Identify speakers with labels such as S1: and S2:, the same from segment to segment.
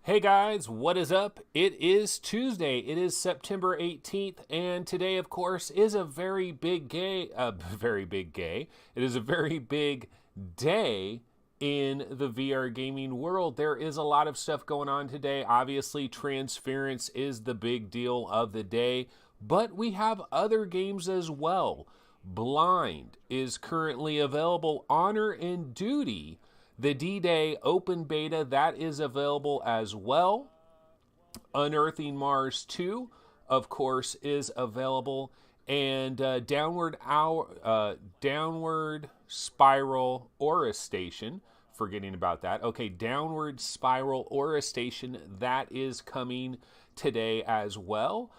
S1: Hey guys, what is up? It is Tuesday. It is September 18th, and today, of course, is a very big gay, very big gay. It is a very big day in the VR gaming world. There is a lot of stuff going on today. Obviously, Transference is the big deal of the day, but we have other games as well. Blind is currently available. Honor and Duty, the D-Day open beta, that is available as well. Unearthing Mars 2, of course, is available. And Downward Spiral Aura Station, forgetting about that. Okay, Downward Spiral Aura Station, that is coming today as well.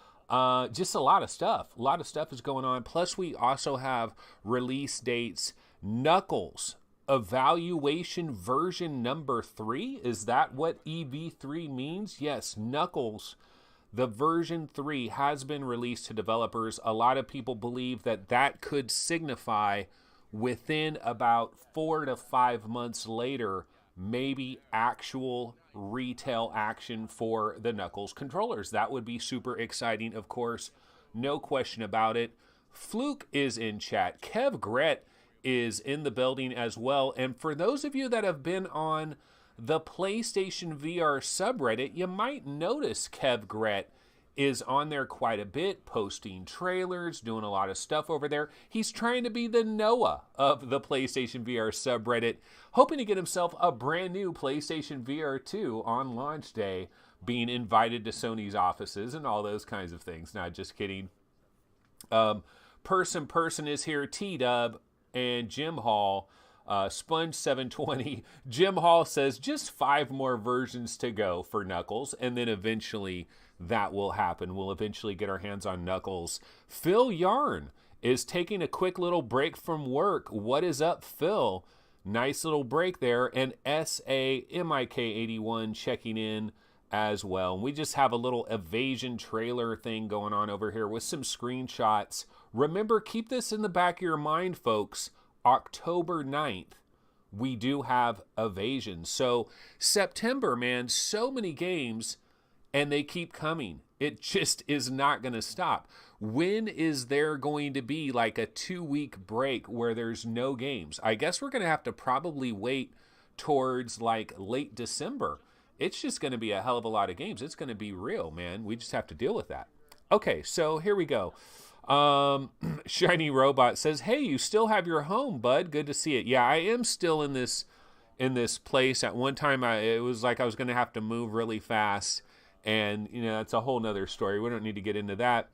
S1: Just a lot of stuff. A lot of stuff is going on. Plus, we also have release dates. Knuckles Evaluation version number 3. Is that what EV3 means? Yes, Knuckles, the version 3 has been released to developers. A lot of people believe that that could signify within about 4 to 5 months later, maybe actual retail action for the Knuckles controllers. That would be super exciting, of course. No question about it. Fluke is in chat. Kev Gret is in the building as well. And for those of you that have been on the PlayStation VR subreddit, you might notice Kev Gret is on there quite a bit, posting trailers, doing a lot of stuff over there. He's trying to be the Noah of the PlayStation VR subreddit, hoping to get himself a brand new PlayStation VR 2 on launch day, being invited to Sony's offices and all those kinds of things. Not just kidding. Person is here, T-Dub and Jim Hall, Sponge 720. Jim Hall says just 5 more versions to go for Knuckles, and then eventually that will happen. We'll eventually get our hands on Knuckles. Phil Yarn is taking a quick little break from work. What is up, Phil? Nice little break there. And SAMIK81 checking in as well. And we just have a little evasion trailer thing going on over here with some screenshots. Remember, keep this in the back of your mind, folks. October 9th, we do have Evasion. So September, man, so many games, and they keep coming. It just is not going to stop. When is there going to be like a 2-week break where there's no games? I guess we're going to have to probably wait towards like late December. It's just going to be a hell of a lot of games. It's going to be real, man. We just have to deal with that. Okay, so here we go. Shiny Robot says, "Hey, you still have your home, bud. Good to see it." Yeah, I am still in this place. At one time, it was like I was going to have to move really fast, and that's a whole nother story. We don't need to get into that.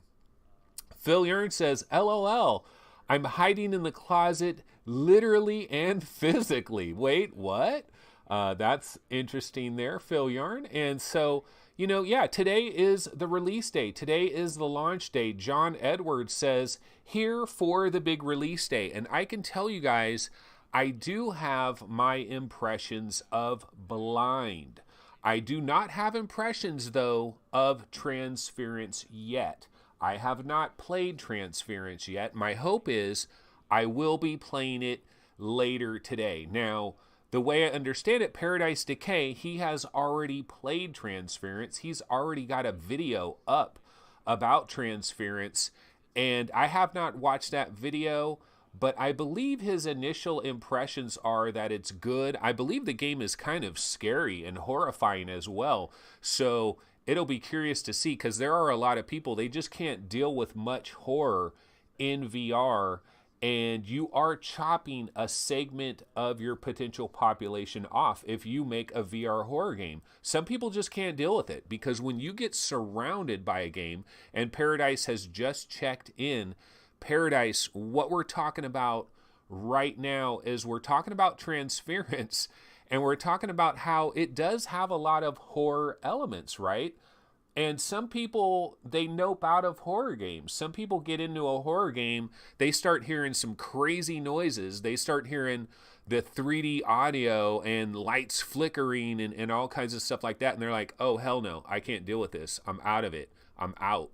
S1: Phil Yearn says, "LOL, I'm hiding in the closet, literally and physically." Wait, what? That's interesting there, Phil Yarn. And so, today is the release day. Today is the launch day. John Edwards says, here for the big release day. And I can tell you guys, I do have my impressions of Blind. I do not have impressions, though, of Transference yet. I have not played Transference yet. My hope is I will be playing it later today. Now, the way I understand it, Paradise Decay, he has already played Transference. He's already got a video up about Transference, and I have not watched that video, but I believe his initial impressions are that it's good. I believe the game is kind of scary and horrifying as well, so it'll be curious to see, because there are a lot of people, they just can't deal with much horror in VR, and you are chopping a segment of your potential population off if you make a VR horror game. Some people just can't deal with it, because when you get surrounded by a game, and Paradise has just checked in, Paradise, what we're talking about right now is we're talking about Transference, and we're talking about how it does have a lot of horror elements, right? And some people, they nope out of horror games. Some people get into a horror game, they start hearing some crazy noises. They start hearing the 3D audio and lights flickering and all kinds of stuff like that. And they're like, oh, hell no, I can't deal with this. I'm out of it. I'm out.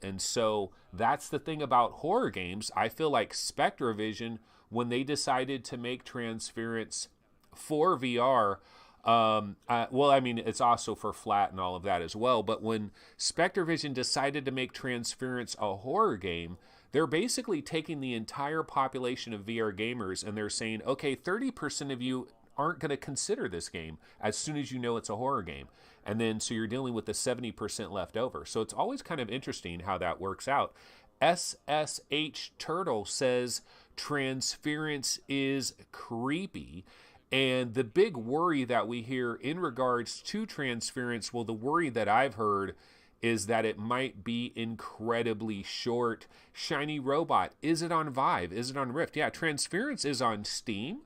S1: And so that's the thing about horror games. I feel like SpectraVision, when they decided to make Transference for VR, Well, I mean, it's also for flat and all of that as well. But when SpectreVision decided to make Transference a horror game, they're basically taking the entire population of VR gamers and they're saying, okay, 30% of you aren't going to consider this game as soon as you know it's a horror game. And then so you're dealing with the 70% left over. So it's always kind of interesting how that works out. SSH Turtle says Transference is creepy. And the big worry that we hear in regards to Transference, well, the worry that I've heard is that it might be incredibly short. Shiny Robot, is it on Vive? Is it on Rift? Yeah, Transference is on Steam.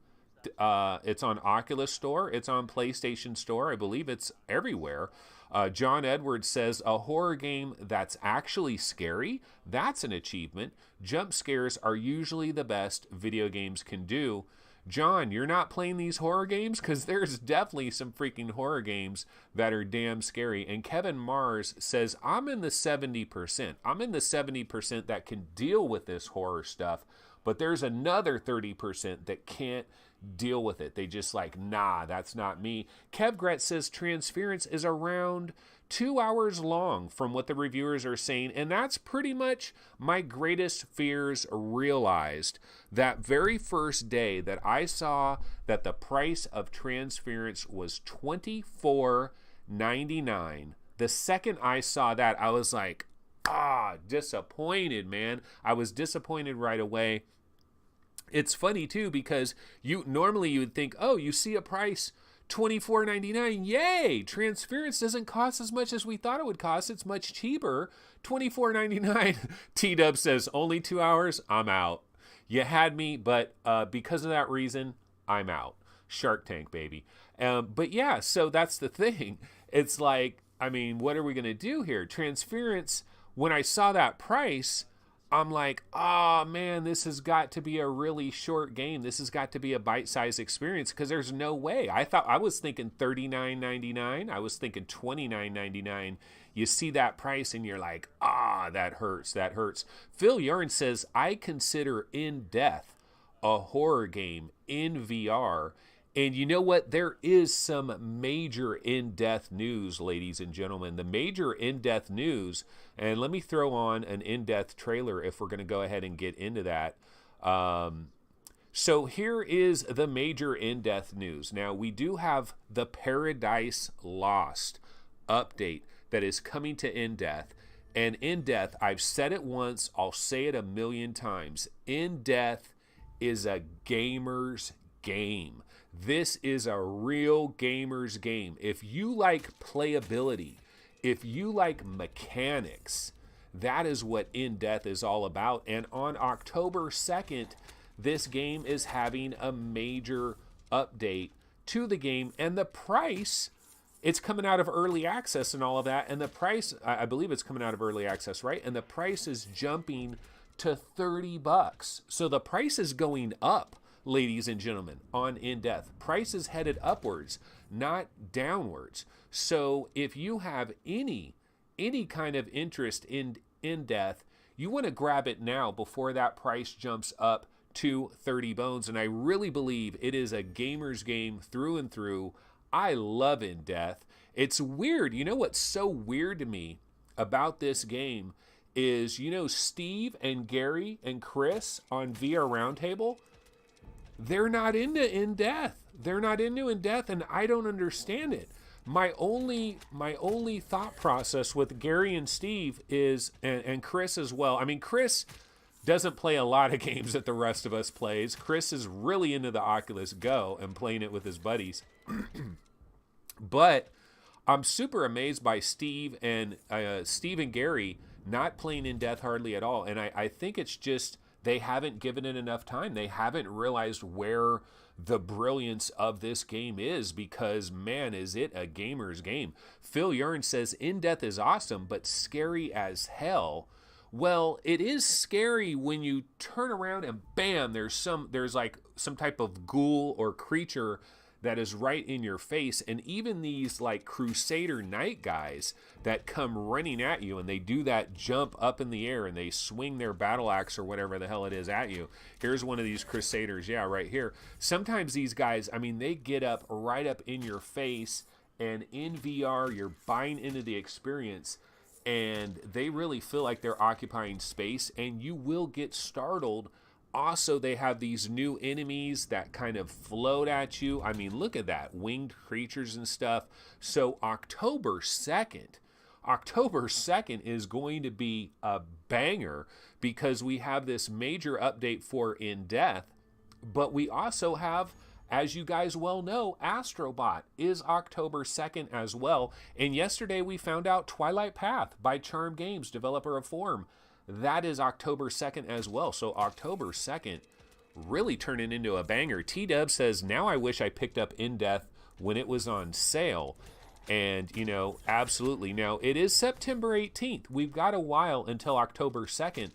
S1: It's on Oculus Store. It's on PlayStation Store. I believe it's everywhere. John Edwards says, a horror game that's actually scary, that's an achievement. Jump scares are usually the best video games can do. John, you're not playing these horror games? Because there's definitely some freaking horror games that are damn scary. And Kevin Mars says, I'm in the 70%. I'm in the 70% that can deal with this horror stuff. But there's another 30% that can't deal with it. They just like, nah, that's not me. Kev Gretz says Transference is around 2 hours long from what the reviewers are saying, and that's pretty much my greatest fears realized. That very first day that I saw that the price of Transference was $24.99, the second I saw that, I was like, disappointed, man. I was disappointed right away. It's funny too, because you would think, oh, you see a price $24.99, yay! Transference doesn't cost as much as we thought it would cost. It's much cheaper. $24.99. T-Dub says, only 2 hours? I'm out. You had me, but because of that reason, I'm out. Shark Tank, baby. But yeah, so that's the thing. It's like, I mean, what are we going to do here? Transference, when I saw that price, I'm like, oh man, this has got to be a really short game. This has got to be a bite-sized experience, because there's no way. I was thinking $39.99. I was thinking $29.99. You see that price and you're like, that hurts. That hurts. Phil Yarn says, I consider In Death a horror game in VR. And you know what? There is some major in-depth news, ladies and gentlemen. The major in-depth news, and let me throw on an in-depth trailer if we're going to go ahead and get into that. So here is the major in-depth news. Now, we do have the Paradise Lost update that is coming to in-depth. And in-depth, I've said it once, I'll say it a million times. In-depth is a gamer's game. This is a real gamer's game. If you like playability, if you like mechanics, that is what In Death is all about. And on October 2nd, this game is having a major update to the game. And the price, it's coming out of early access and all of that. And the price, I believe it's coming out of early access, right? And the price is jumping to $30. So the price is going up, ladies and gentlemen, on In Death. Price is headed upwards, not downwards. So if you have any kind of interest in Death, you want to grab it now before that price jumps up to 30 bones. And I really believe it is a gamer's game through and through. I love In Death. It's weird. You know what's so weird to me about this game is, you know, Steve and Gary and Chris on VR Roundtable, they're not into In Death. They're not into In Death, and I don't understand it. My only thought process with Gary and Steve is, and Chris as well. I mean, Chris doesn't play a lot of games that the rest of us plays. Chris is really into the Oculus Go and playing it with his buddies. But I'm super amazed by Steve and Gary not playing In Death hardly at all. And I think it's just they haven't given it enough time. They haven't realized where the brilliance of this game is, because, man, is it a gamer's game. Phil Yarn says, In Death is awesome, but scary as hell. Well, it is scary when you turn around and bam, there's like some type of ghoul or creature that is right in your face. And even these like Crusader Knight guys that come running at you and they do that jump up in the air and they swing their battle axe or whatever the hell it is at you. Here's one of these Crusaders, yeah, right here. Sometimes these guys, I mean, they get up right up in your face, and in VR, you're buying into the experience, and they really feel like they're occupying space, and you will get startled. Also, they have these new enemies that kind of float at you. I mean, look at that, winged creatures and stuff. So October 2nd is going to be a banger because we have this major update for In Death, but we also have, as you guys well know, Astrobot is October 2nd as well. And yesterday we found out Twilight Path by Charm Games, developer of Form. That is October 2nd as well. So October 2nd really turning into a banger. T-Dub says, now I wish I picked up In Death when it was on sale. And, you know, absolutely. Now, it is September 18th. We've got a while until October 2nd.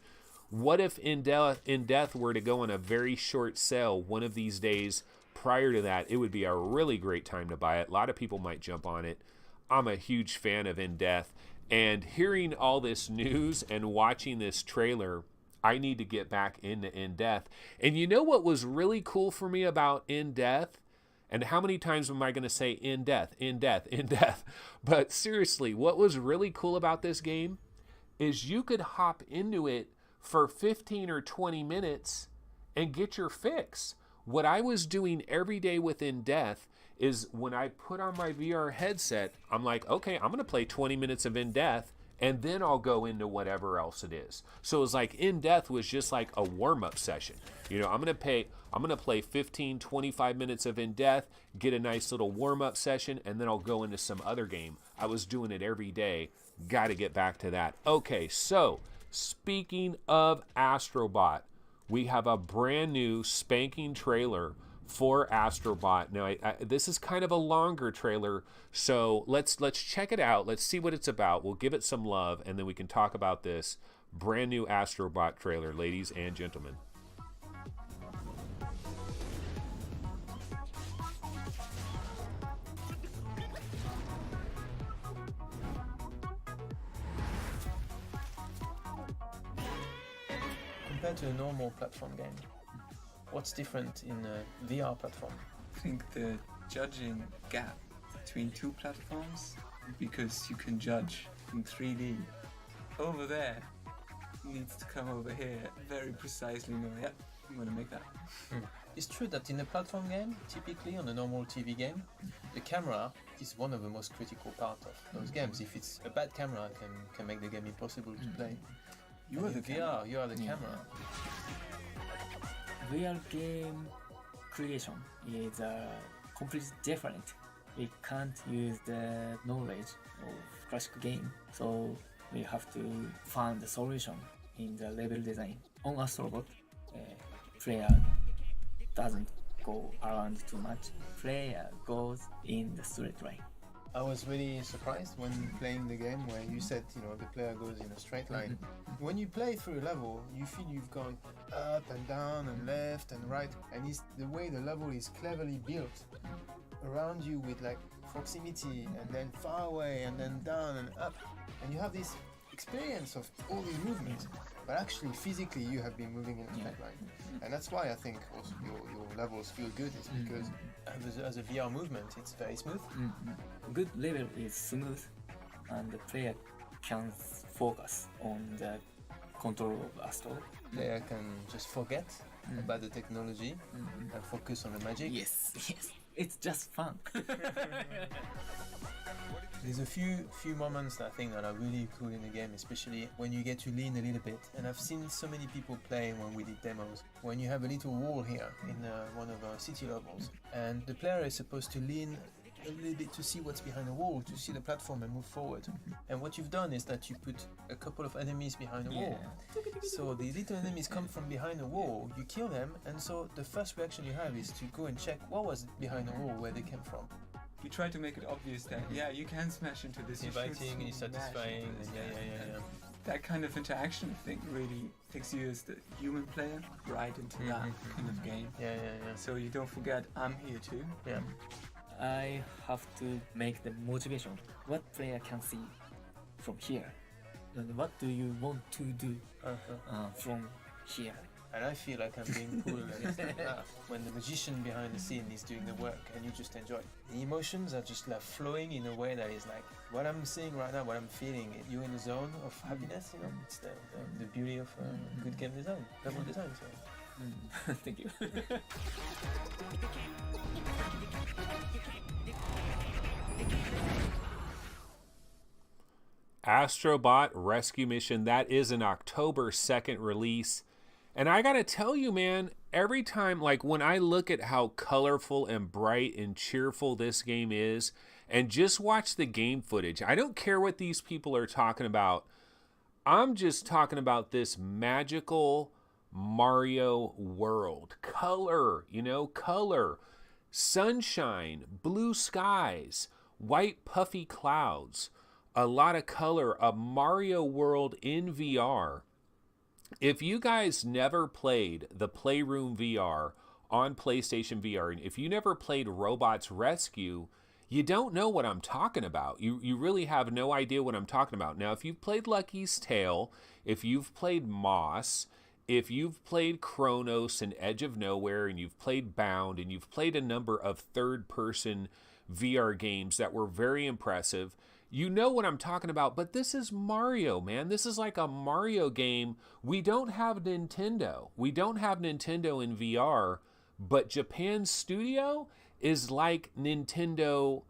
S1: What if In Death were to go on a very short sale one of these days prior to that? It would be a really great time to buy it. A lot of people might jump on it. I'm a huge fan of In Death. And hearing all this news and watching this trailer, I need to get back into In Death. And you know what was really cool for me about In Death? And how many times am I going to say In Death, In Death, In Death? But seriously, what was really cool about this game is you could hop into it for 15 or 20 minutes and get your fix. What I was doing every day with In Death is when I put on my VR headset, I'm like, okay, I'm going to play 20 minutes of In Death, and then I'll go into whatever else it is. So it was like In Death was just like a warm-up session. You know, I'm going to play 15, 25 minutes of In Death, get a nice little warm-up session, and then I'll go into some other game. I was doing it every day. Got to get back to that. Okay, so speaking of Astrobot, we have a brand new spanking trailer for Astrobot. Now, this is kind of a longer trailer, so let's check it out. Let's see what it's about. We'll give it some love, and then we can talk about this brand new Astrobot trailer, ladies and gentlemen.
S2: Compared to a normal platform game, what's different in a VR platform?
S3: I think the judging gap between two platforms, because you can judge in 3D. Over there needs to come over here very precisely. No, yeah, I'm gonna make that.
S2: It's true that in a platform game, typically on a normal TV game, the camera is one of the most critical parts of those games. If it's a bad camera, can make the game impossible to play.
S3: You are the
S2: VR, you are the camera.
S4: VR game creation is completely different. We can't use the knowledge of classical game, so we have to find the solution in the level design. On Astrobot, player doesn't go around too much. Player goes in the straight line.
S2: I was really surprised when playing the game where you said, you know, the player goes in a straight line. When you play through a level, you feel you've gone up and down and left and right, and it's the way the level is cleverly built around you with like proximity and then far away and then down and up, and you have this experience of all these movements, but actually physically you have been moving in a straight line. And that's why I think also your levels feel good, is because as a VR movement it's very smooth.
S4: Good level is smooth, and the player can focus on the control of Astro.
S2: Player can just forget about the technology and focus on the magic.
S4: Yes, it's just fun.
S2: There's a few moments that I think that are really cool in the game, especially when you get to lean a little bit. And I've seen so many people play when we did demos. When you have a little wall here in one of our city levels, and the player is supposed to lean a little bit to see what's behind the wall, to see the platform and move forward. And what you've done is that you put a couple of enemies behind the wall. So the little enemies come from behind the wall, you kill them, and so the first reaction you have is to go and check what was behind the wall, where they came from.
S3: You try to make it obvious that, yeah, you can smash into this.
S2: It's inviting, it's satisfying, yeah.
S3: that kind of interaction, I think, really takes you as the human player right into that kind of game.
S2: Yeah.
S3: So you don't forget, I'm here too.
S2: Yeah.
S4: I have to make the motivation. What player can see from here? And what do you want to do from here?
S2: And I feel like I'm being cool when the magician behind the scene is doing the work and you just enjoy it. The emotions are just like flowing in a way that is like what I'm seeing right now, what I'm feeling. You're in a zone of happiness, you know. It's the beauty of good game design, level design. So.
S4: Thank you.
S1: Astrobot Rescue Mission, that is an October 2nd release. And I gotta tell you, man, every time, like when I look at how colorful and bright and cheerful this game is, and just watch the game footage, I don't care what these people are talking about. I'm just talking about this magical Mario world. Color, color. Sunshine, blue skies, white puffy clouds, a lot of color, a Mario world in VR. If you guys never played the Playroom VR on PlayStation VR, and if you never played Robots Rescue, you don't know what I'm talking about. You really have no idea what I'm talking about. Now, if you've played Lucky's Tale, if you've played Moss, if you've played Chronos and Edge of Nowhere, and you've played Bound, and you've played a number of third-person VR games that were very impressive, you know what I'm talking about. But this is Mario, man. This is like a Mario game. We don't have Nintendo. We don't have Nintendo in VR, but Japan Studio is like Nintendo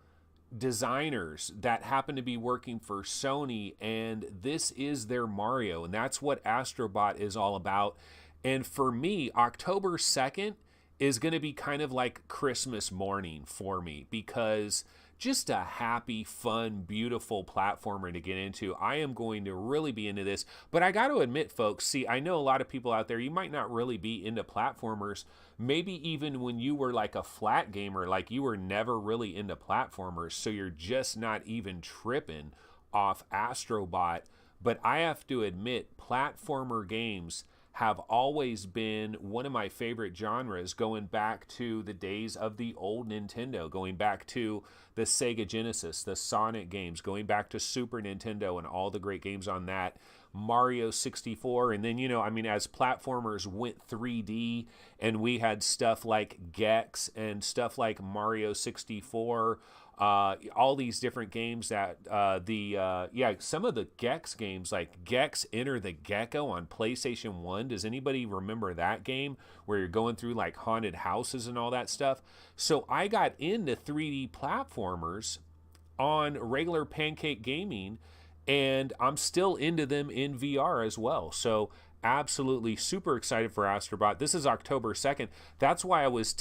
S1: designers that happen to be working for Sony, and this is their Mario, and that's what Astrobot is all about. And for me, October 2nd is going to be kind of like Christmas morning for me, because just a happy, fun, beautiful platformer to get into. I am going to really be into this. But I got to admit, folks, see, I know a lot of people out there, you might not really be into platformers. Maybe even when you were like a flat gamer, like you were never really into platformers, so you're just not even tripping off Astrobot. But I have to admit, platformer games have always been one of my favorite genres, going back to the days of the old Nintendo, going back to the Sega Genesis, the Sonic games, going back to Super Nintendo and all the great games on that, Mario 64. And then, as platformers went 3D and we had stuff like Gex and stuff like Mario 64, all these different games that some of the Gex games, like Gex Enter the Gecko on PlayStation 1. Does anybody remember that game where you're going through like haunted houses and all that stuff? So I got into 3D platformers on regular Pancake Gaming, and I'm still into them in VR as well. So absolutely super excited for Astrobot. This is October 2nd. That's why I was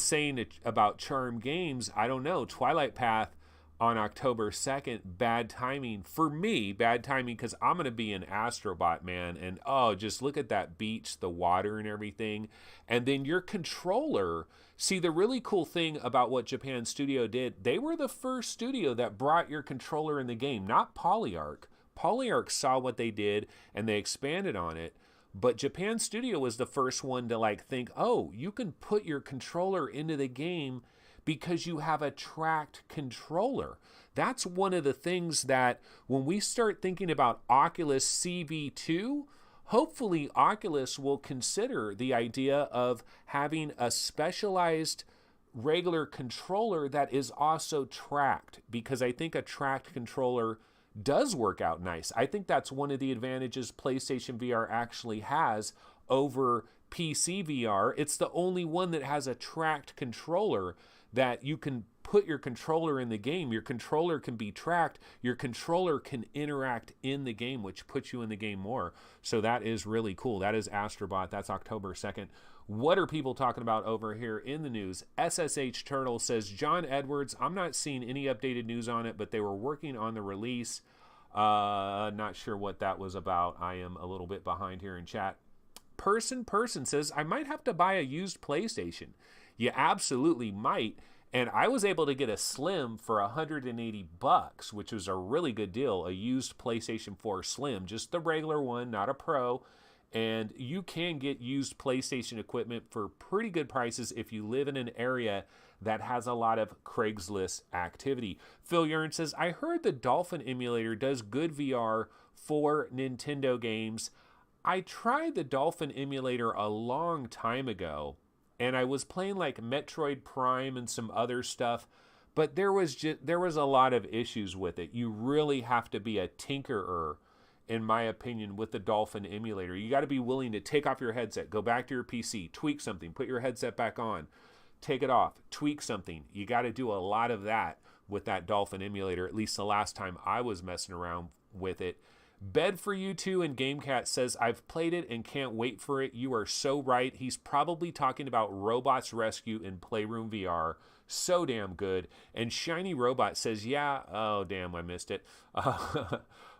S1: saying about Charm Games, I don't know, Twilight Path on October 2nd, bad timing for me, because I'm going to be in Astrobot, man. And just look at that beach, the water and everything. And then your controller. See, the really cool thing about what Japan Studio did, they were the first studio that brought your controller in the game, not Polyarc. Polyarc saw what they did and they expanded on it, but Japan Studio was the first one to think, you can put your controller into the game because you have a tracked controller. That's one of the things that when we start thinking about Oculus CV2, hopefully Oculus will consider the idea of having a specialized regular controller that is also tracked, because I think a tracked controller does work out nice. I think that's one of the advantages PlayStation VR actually has over PC VR. It's the only one that has a tracked controller that you can put your controller in the game. Your controller can be tracked. Your controller can interact in the game, which puts you in the game more. So that is really cool. That is Astrobot. That's October 2nd. What are people talking about over here in the news? SSH Turtle says, John Edwards, I'm not seeing any updated news on it, but they were working on the release. Not sure what that was about. I am a little bit behind here in chat. Person says, I might have to buy a used PlayStation. You absolutely might. And I was able to get a Slim for $180, which was a really good deal. A used PlayStation 4 Slim, just the regular one, not a Pro. And you can get used PlayStation equipment for pretty good prices if you live in an area that has a lot of Craigslist activity. Phil Yearn says, I heard the Dolphin emulator does good VR for Nintendo games. I tried the Dolphin emulator a long time ago, and I was playing like Metroid Prime and some other stuff, but there was a lot of issues with it. You really have to be a tinkerer, in my opinion, with the Dolphin emulator. You got to be willing to take off your headset, go back to your PC, tweak something, put your headset back on, take it off, tweak something. You got to do a lot of that with that Dolphin emulator, at least the last time I was messing around with it. Bed for You Too and GameCat says, I've played it and can't wait for it. You are so right. He's probably talking about Robots Rescue in Playroom VR. So damn good. And Shiny Robot says, yeah, oh damn, I missed it.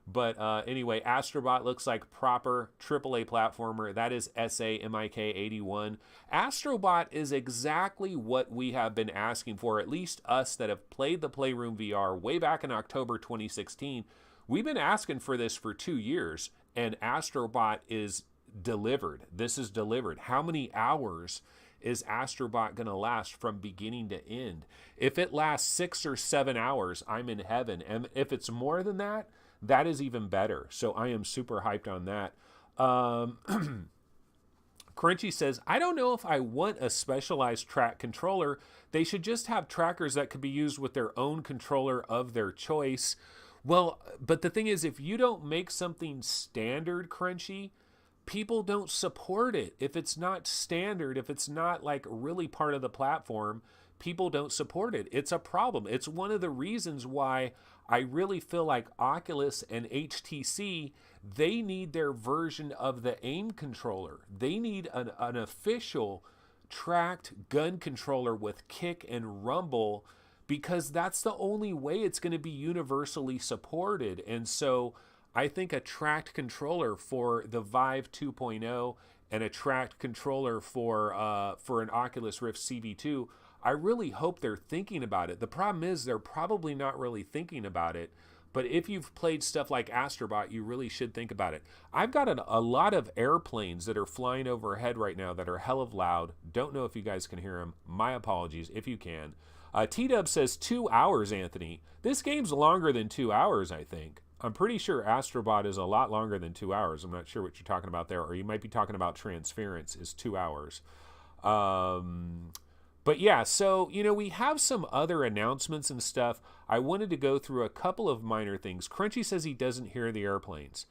S1: But anyway, Astrobot looks like proper AAA platformer. That is SAMIK81. Astrobot is exactly what we have been asking for, at least us that have played the Playroom VR way back in October 2016. We've been asking for this for 2 years, and Astrobot is delivered. This is delivered. How many hours is Astrobot going to last from beginning to end? If it lasts 6 or 7 hours, I'm in heaven. And if it's more than that, that is even better. So I am super hyped on that. Crunchy says, I don't know if I want a specialized track controller. They should just have trackers that could be used with their own controller of their choice. Well, but the thing is, if you don't make something standard, Crunchy, people don't support it. If it's not standard, if it's not like really part of the platform, people don't support it. It's a problem. It's one of the reasons why I really feel like Oculus and HTC, they need their version of the AIM controller. They need an official tracked gun controller with kick and rumble, because that's the only way it's going to be universally supported. And so I think a tracked controller for the Vive 2.0 and a tracked controller for an Oculus Rift CV2, I really hope they're thinking about it. The problem is they're probably not really thinking about it. But if you've played stuff like Astrobot, you really should think about it. I've got a lot of airplanes that are flying overhead right now that are hell of loud. Don't know if you guys can hear them. My apologies if you can. T-Dub says 2 hours, Anthony. This game's longer than 2 hours, I think. I'm pretty sure Astrobot is a lot longer than 2 hours. I'm not sure what you're talking about there. Or you might be talking about Transference is 2 hours. But yeah, so, we have some other announcements and stuff. I wanted to go through a couple of minor things. Crunchy says he doesn't hear the airplanes.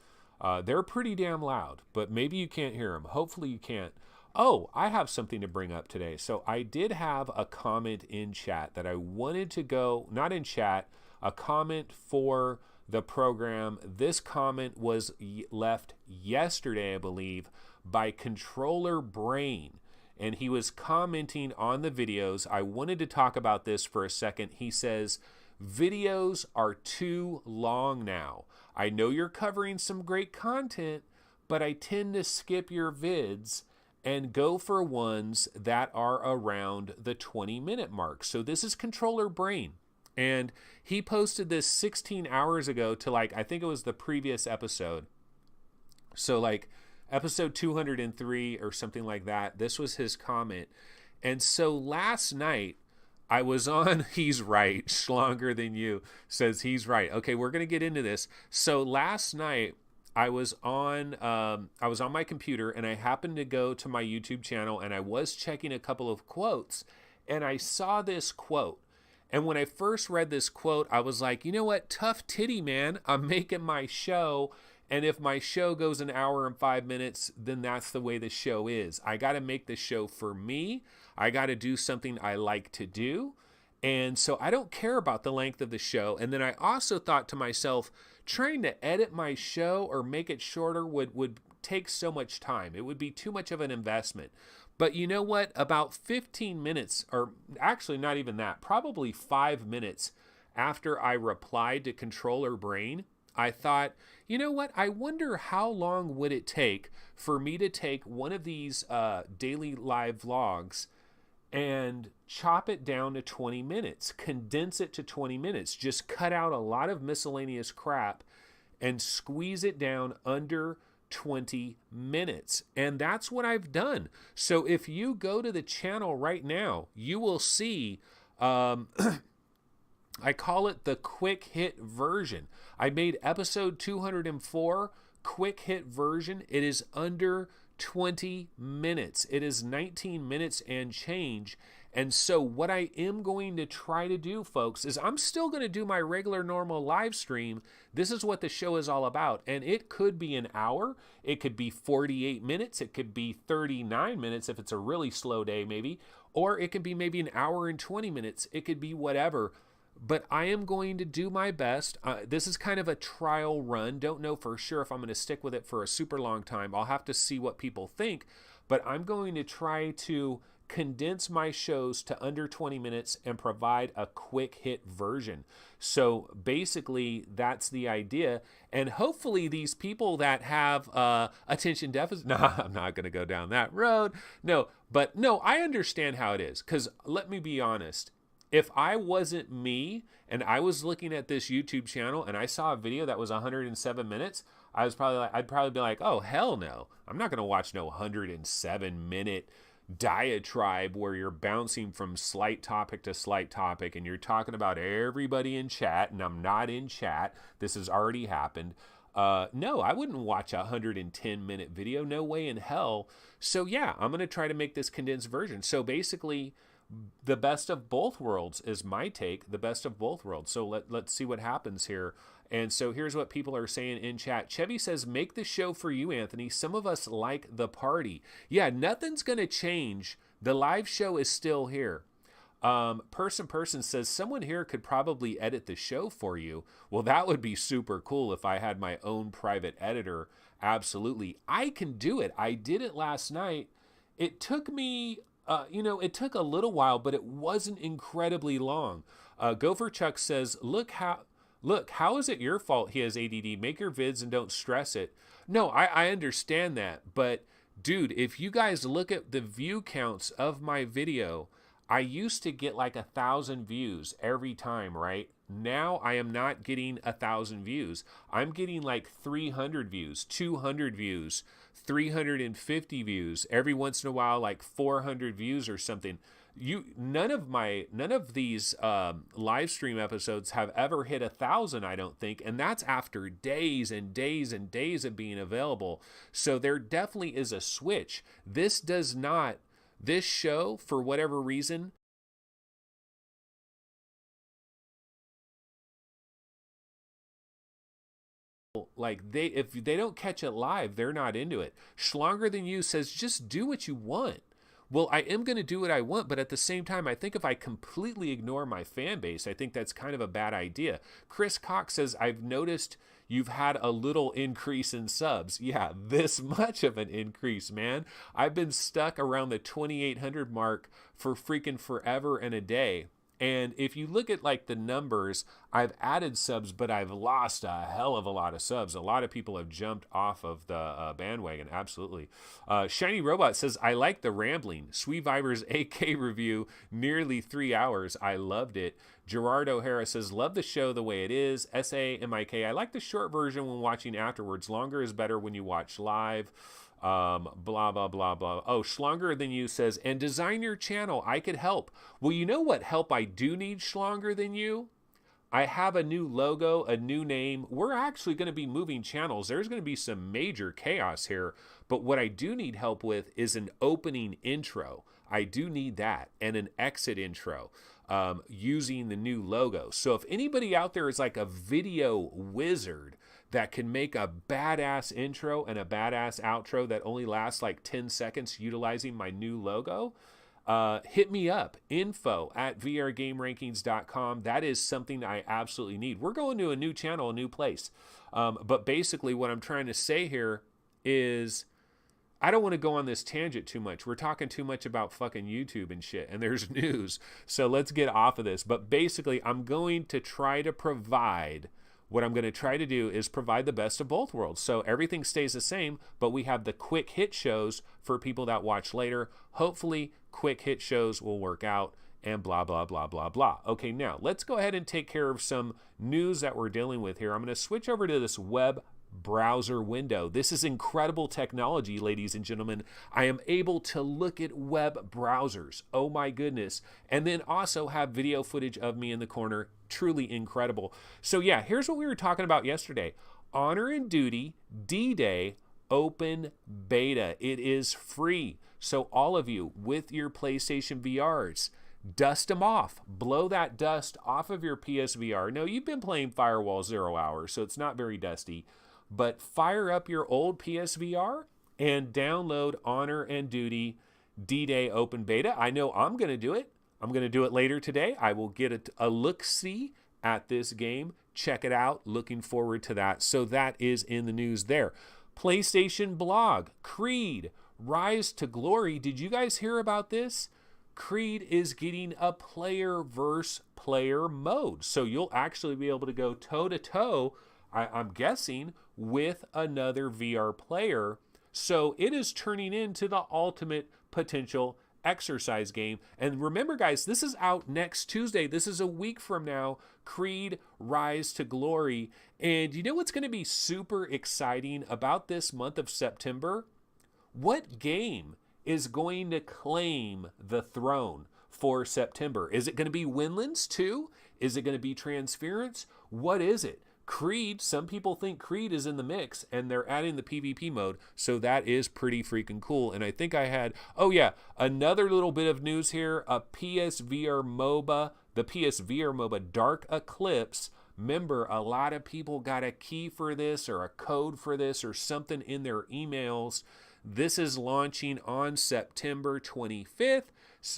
S1: They're pretty damn loud, but maybe you can't hear them. Hopefully you can't. Oh, I have something to bring up today. So I did have a comment in chat that I wanted to go, not in chat, a comment for the program. This comment was left yesterday, I believe, by Controller Brain. And he was commenting on the videos. I wanted to talk about this for a second. He says, videos are too long now. I know you're covering some great content, but I tend to skip your vids and go for ones that are around the 20-minute mark. So this is Controller Brain. And he posted this 16 hours ago to I think it was the previous episode. So episode 203 or something like that. This was his comment. And so last night I was on, he's right, Schlonger than you says he's right. Okay, we're going to get into this. So last night I was on my computer and I happened to go to my YouTube channel and I was checking a couple of quotes and I saw this quote. And when I first read this quote, I was like, you know what? Tough titty, man. I'm making my show. And if my show goes 1 hour and 5 minutes, then that's the way the show is. I got to make the show for me. I got to do something I like to do. And so I don't care about the length of the show. And then I also thought to myself, trying to edit my show or make it shorter would take so much time. It would be too much of an investment. But you know what? About 15 minutes, or actually not even that, probably 5 minutes after I replied to Controller Brain, I thought, you know what? I wonder how long would it take for me to take one of these daily live vlogs and chop it down to 20 minutes, condense it to 20 minutes, just cut out a lot of miscellaneous crap and squeeze it down under 20 minutes. And that's what I've done. So if you go to the channel right now, you will see, I call it the quick hit version. I made episode 204 quick hit version. It is under 20 minutes. It is 19 minutes and change. And so what I am going to try to do, folks, is I'm still going to do my regular normal live stream. This is what the show is all about. And it could be an hour. It could be 48 minutes. It could be 39 minutes if it's a really slow day maybe. Or it could be maybe an hour and 20 minutes. It could be whatever. But I am going to do my best. This is kind of a trial run. Don't know for sure if I'm going to stick with it for a super long time. I'll have to see what people think. But I'm going to try to condense my shows to under 20 minutes and provide a quick hit version. So basically that's the idea. And hopefully these people that have attention deficit, no, I'm not going to go down that road. No, but no, I understand how it is. Because let me be honest. If I wasn't me and I was looking at this YouTube channel and I saw a video that was 107 minutes, I'd probably be like, oh, hell no. I'm not going to watch no 107-minute diatribe where you're bouncing from slight topic to slight topic and you're talking about everybody in chat, and I'm not in chat. This has already happened. No, I wouldn't watch a 110-minute video. No way in hell. So yeah, I'm going to try to make this condensed version. So basically, the best of both worlds is my take, the best of both worlds. So let's see what happens here. And so here's what people are saying in chat. Chevy says, make the show for you, Anthony. Some of us like the party. Yeah, nothing's going to change. The live show is still here. Person says, someone here could probably edit the show for you. Well, that would be super cool if I had my own private editor. Absolutely. I can do it. I did it last night. It took me... it took a little while, but it wasn't incredibly long. Gopher Chuck says, look, how is it your fault he has ADD? Make your vids and don't stress it. No, I understand that. But, dude, if you guys look at the view counts of my video, I used to get like 1,000 views every time, right? Now I am not getting 1,000 views. I'm getting like 300 views, 200 views, 350 views, every once in a while like 400 views or something. None of these live stream episodes have ever hit 1,000, I don't think, and that's after days and days and days of being available. So there definitely is a switch. This show, for whatever reason, like if they don't catch it live, they're not into it. Schlonger Than You says, just do what you want. Well, I am going to do what I want, but at the same time, I think if I completely ignore my fan base, I think that's kind of a bad idea. Chris Cox says, I've noticed you've had a little increase in subs. Yeah, this much of an increase, man. I've been stuck around the 2,800 mark for freaking forever and a day. And if you look at like the numbers, I've added subs, but I've lost a hell of a lot of subs. A lot of people have jumped off of the bandwagon. Absolutely. Shiny Robot says, I like the rambling. Sweet Vibers AK review, nearly 3 hours. I loved it. Gerard O'Hara says, love the show the way it is. SAMIK, I like the short version when watching afterwards. Longer is better when you watch live. Blah, blah, blah, blah. Oh, Schlonger Than You says, and design your channel. I could help. Well, you know what help I do need, Schlonger Than You? I have a new logo, a new name. We're actually going to be moving channels. There's going to be some major chaos here. But what I do need help with is an opening intro. I do need that, and an exit intro using the new logo. So if anybody out there is like a video wizard that can make a badass intro and a badass outro that only lasts like 10 seconds utilizing my new logo, hit me up, info@vrgamerankings.com. That is something I absolutely need. We're going to a new channel, a new place. But basically what I'm trying to say here is I don't want to go on this tangent too much. We're talking too much about fucking YouTube and shit, and there's news. So let's get off of this. But basically, I'm going to try to provide... What I'm going to try to do is provide the best of both worlds. So everything stays the same, but we have the quick hit shows for people that watch later. Hopefully, quick hit shows will work out. and blah, blah, blah, blah, blah. Okay, now let's go ahead and take care of some news that we're dealing with here. I'm going to switch over to this web browser window. This is incredible technology, ladies and gentlemen. I am able to look at web browsers. Oh my goodness. And then also have video footage of me in the corner. Truly incredible. So yeah, here's what we were talking about yesterday. Honor and Duty D-Day open beta. It is free. So all of you with your PlayStation VRs, dust them off. Blow that dust off of your PSVR. No, you've been playing Firewall 0 hours, so it's not very dusty. But fire up your old PSVR and download Honor and Duty D-Day Open Beta. I know I'm going to do it. I'm going to do it later today. I will get a look-see at this game. Check it out. Looking forward to that. So that is in the news there. PlayStation blog, Creed, Rise to Glory. Did you guys hear about this? Creed is getting a player versus player mode. So you'll actually be able to go toe-to-toe, I'm guessing, with another VR player. So it is turning into the ultimate potential exercise game. And remember, guys, this is out next Tuesday. This is a week from now. Creed Rise to Glory. And you know what's going to be super exciting about this month of September? What game is going to claim the throne for September? Is it going to be Windlands 2? Is it going to be Transference? What is it? Creed, some people think Creed is in the mix, and they're adding the PvP mode, so that is pretty freaking cool. And I think I had, oh yeah, another little bit of news here, a PSVR MOBA, the PSVR MOBA Dark Eclipse. Remember, a lot of people got a key for this or a code for this or something in their emails. This is launching on September 25th,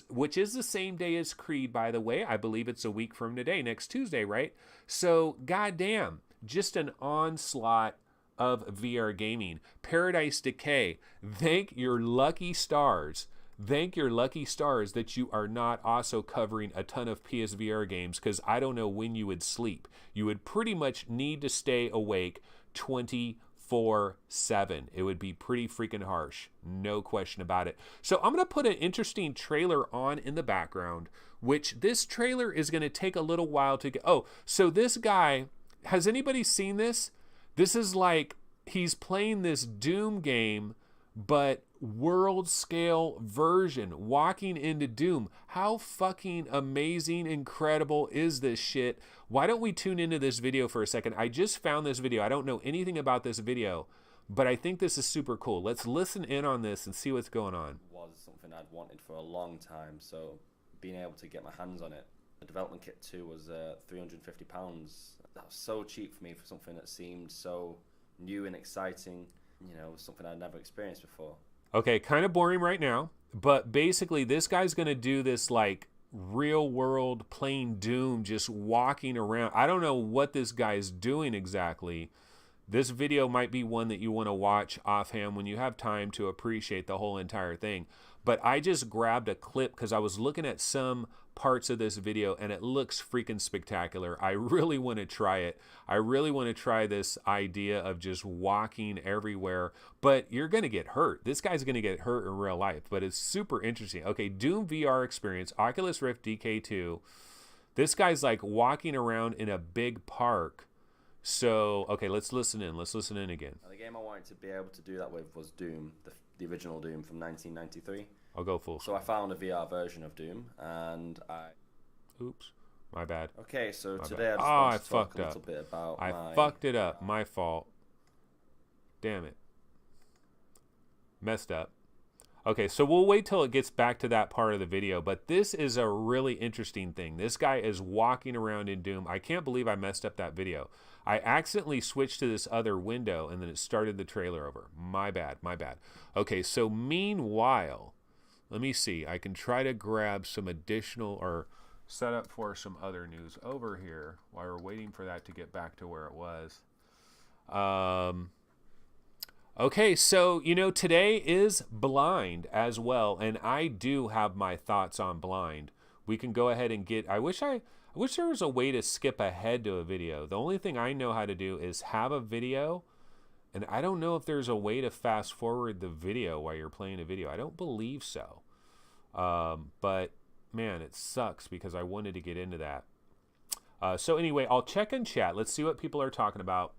S1: which is the same day as Creed, by the way. I believe it's a week from today, next Tuesday, right? So, goddamn, just an onslaught of VR gaming. Paradise Decay, thank your lucky stars. Thank your lucky stars that you are not also covering a ton of PSVR games, because I don't know when you would sleep. You would pretty much need to stay awake 24/7. It would be pretty freaking harsh. No question about it. So I'm going to put an interesting trailer on in the background, which this trailer is going to take a little while to get. Oh, so this guy, has anybody seen this? This is like he's playing this Doom game, but world scale version, walking into Doom. How fucking amazing, incredible is this shit? Why don't we tune into this video for a second? I just found this video. I don't know anything about this video, but I think this is super cool. Let's listen in on this and see what's going on.
S5: Was something I'd wanted for a long time, so being able to get my hands on it. The development kit too was £350. That was so cheap for me for something that seemed so new and exciting, you know, something I'd never experienced before.
S1: Okay, kind of boring right now, but basically this guy's going to do this like real world playing Doom, just walking around. I don't know what this guy's doing exactly. This video might be one that you want to watch offhand when you have time to appreciate the whole entire thing. But I just grabbed a clip because I was looking at some parts of this video and it looks freaking spectacular. I really want to try it. I really want to try this idea of just walking everywhere, but you're going to get hurt. This guy's going to get hurt in real life, but it's super interesting. Okay, Doom VR experience, Oculus Rift DK2. This guy's like walking around in a big park. So, okay, let's listen in. Let's listen in again.
S5: Now, the game I wanted to be able to do that with was Doom, the original Doom from 1993.
S1: I'll go full.
S5: So I found a VR version of Doom, and I...
S1: Oops, my bad.
S5: Okay, so
S1: My
S5: today
S1: bad.
S5: I just want
S1: fucked
S5: to talk a little
S1: up.
S5: bit about
S1: I fucked it up. My fault. Damn it. Messed up. Okay, so we'll wait till it gets back to that part of the video, but this is a really interesting thing. This guy is walking around in Doom. I can't believe I messed up that video. I accidentally switched to this other window, and then it started the trailer over. My bad, my bad. Okay, so meanwhile, let me see. I can try to grab some additional or set up for some other news over here while we're waiting for that to get back to where it was. Okay, so, you know, today is Blind as well, and I do have my thoughts on Blind. We can go ahead and get... I wish there was a way to skip ahead to a video. The only thing I know how to do is have a video, and I don't know if there's a way to fast forward the video while you're playing a video. I don't believe so. But man, it sucks because I wanted to get into that. So anyway, I'll check in chat. Let's see what people are talking about.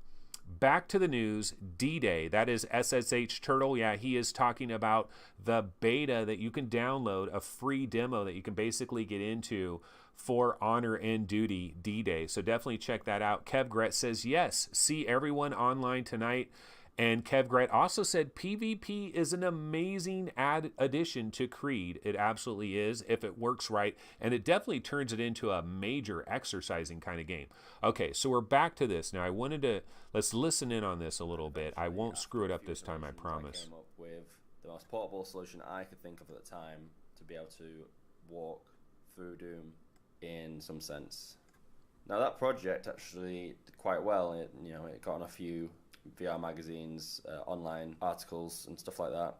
S1: Back to the news. D-Day, that is SSH Turtle. Yeah, he is talking about the beta that you can download, a free demo that you can basically get into for Honor and Duty D-Day. So definitely check that out. Kev Gret says, yes, see everyone online tonight. And Kev Gret also said PvP is an amazing addition to Creed. It absolutely is if it works right. And it definitely turns it into a major exercising kind of game. Okay, so we're back to this. Now I wanted to, let's listen in on this a little bit. I won't screw it up this time, I promise.
S5: I came up with the most portable solution I could think of at the time to be able to walk through Doom in some sense. Now that project actually did quite well. It got on a few VR magazines, online articles and stuff like that,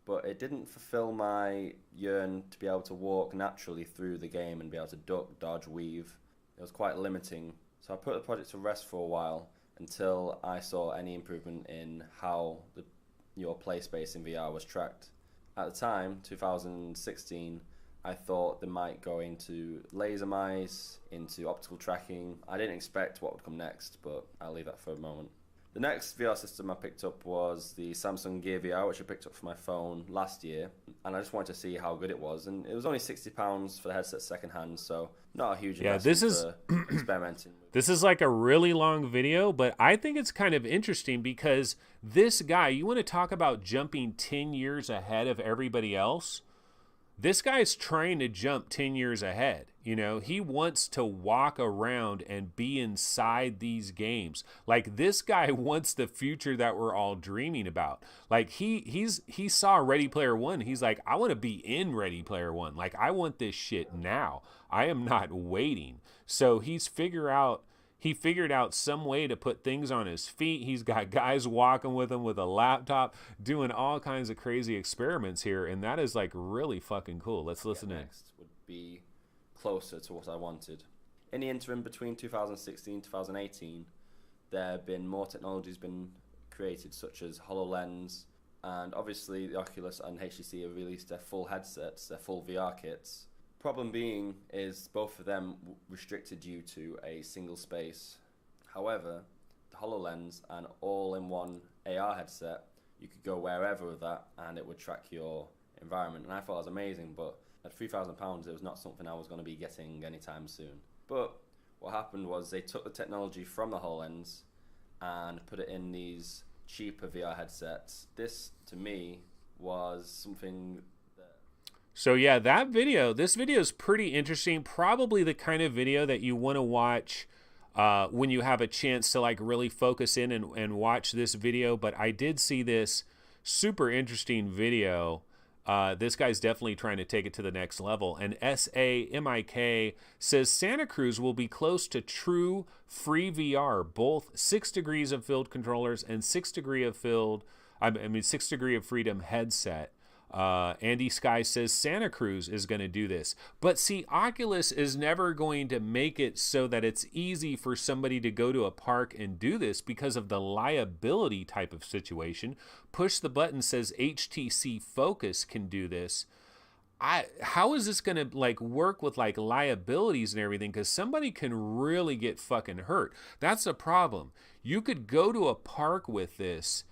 S5: but it didn't fulfill my yearn to be able to walk naturally through the game and be able to duck, dodge, weave. It was quite limiting, so I put the project to rest for a while until I saw any improvement in how your play space in VR was tracked. At the time, 2016, I thought they might go into laser mice, into optical tracking. I didn't expect what would come next, but I'll leave that for a moment. The next VR system I picked up was the Samsung Gear VR, which I picked up for my phone last year, and I just wanted to see how good it was. And it was only £60 for the headset secondhand, so not a huge investment for experimenting.
S1: This is like a really long video, but I think it's kind of interesting because this guy, you want to talk about jumping 10 years ahead of everybody else? This guy's trying to jump 10 years ahead. You know, he wants to walk around and be inside these games. Like, this guy wants the future that we're all dreaming about. Like, he saw Ready Player One. He's like, I want to be in Ready Player One. Like, I want this shit now. I am not waiting. So he figured out some way to put things on his feet. He's got guys walking with him with a laptop, doing all kinds of crazy experiments here, and that is like really fucking cool. Let's listen in.
S5: Next would be closer to what I wanted. In the interim between 2016 and 2018, there have been more technologies been created, such as HoloLens, and obviously the Oculus and HTC have released their full headsets, their full VR kits. Problem being is both of them restricted due to a single space. However, the HoloLens and all-in-one AR headset, you could go wherever with that and it would track your environment. And I thought it was amazing, but at £3,000 it was not something I was going to be getting anytime soon. But what happened was they took the technology from the HoloLens and put it in these cheaper VR headsets. This, to me, was something...
S1: So yeah, this video is pretty interesting. Probably the kind of video that you want to watch when you have a chance to like really focus in and watch this video. But I did see this super interesting video. This guy's definitely trying to take it to the next level. And SAMIK says Santa Cruz will be close to true free VR, both 6 degrees of field controllers and 6 degree of freedom headset. Andy Sky says Santa Cruz is going to do this. But see, Oculus is never going to make it so that it's easy for somebody to go to a park and do this because of the liability type of situation. Push the Button says HTC Focus can do this. How is this going to like work with like liabilities and everything? Because somebody can really get fucking hurt. That's the problem. You could go to a park with this,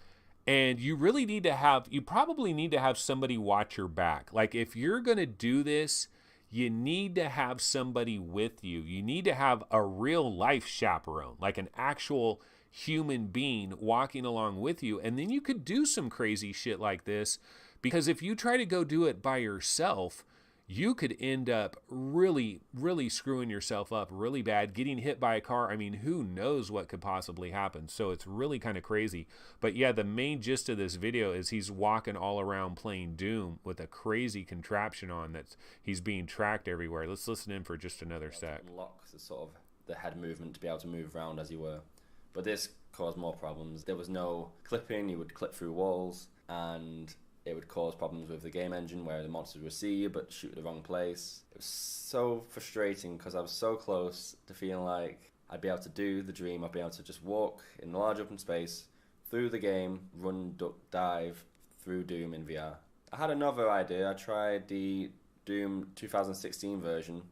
S1: and you probably need to have somebody watch your back. Like, if you're going to do this, you need to have somebody with you. You need to have a real life chaperone, like an actual human being walking along with you. And then you could do some crazy shit like this, because if you try to go do it by yourself, you could end up really, really screwing yourself up really bad, getting hit by a car. I mean, who knows what could possibly happen? So it's really kind of crazy. But yeah, the main gist of this video is he's walking all around playing Doom with a crazy contraption on that he's being tracked everywhere. Let's listen in for just another sec.
S5: Unlock the sort of the head movement to be able to move around as you were. But this caused more problems. There was no clipping. You would clip through walls, and it would cause problems with the game engine where the monsters would see you but shoot the wrong place. It was so frustrating because I was so close to feeling like I'd be able to do the dream. I'd be able to just walk in a large open space through the game, run, duck, dive through Doom in VR. I had another idea. I tried the Doom 2016 version,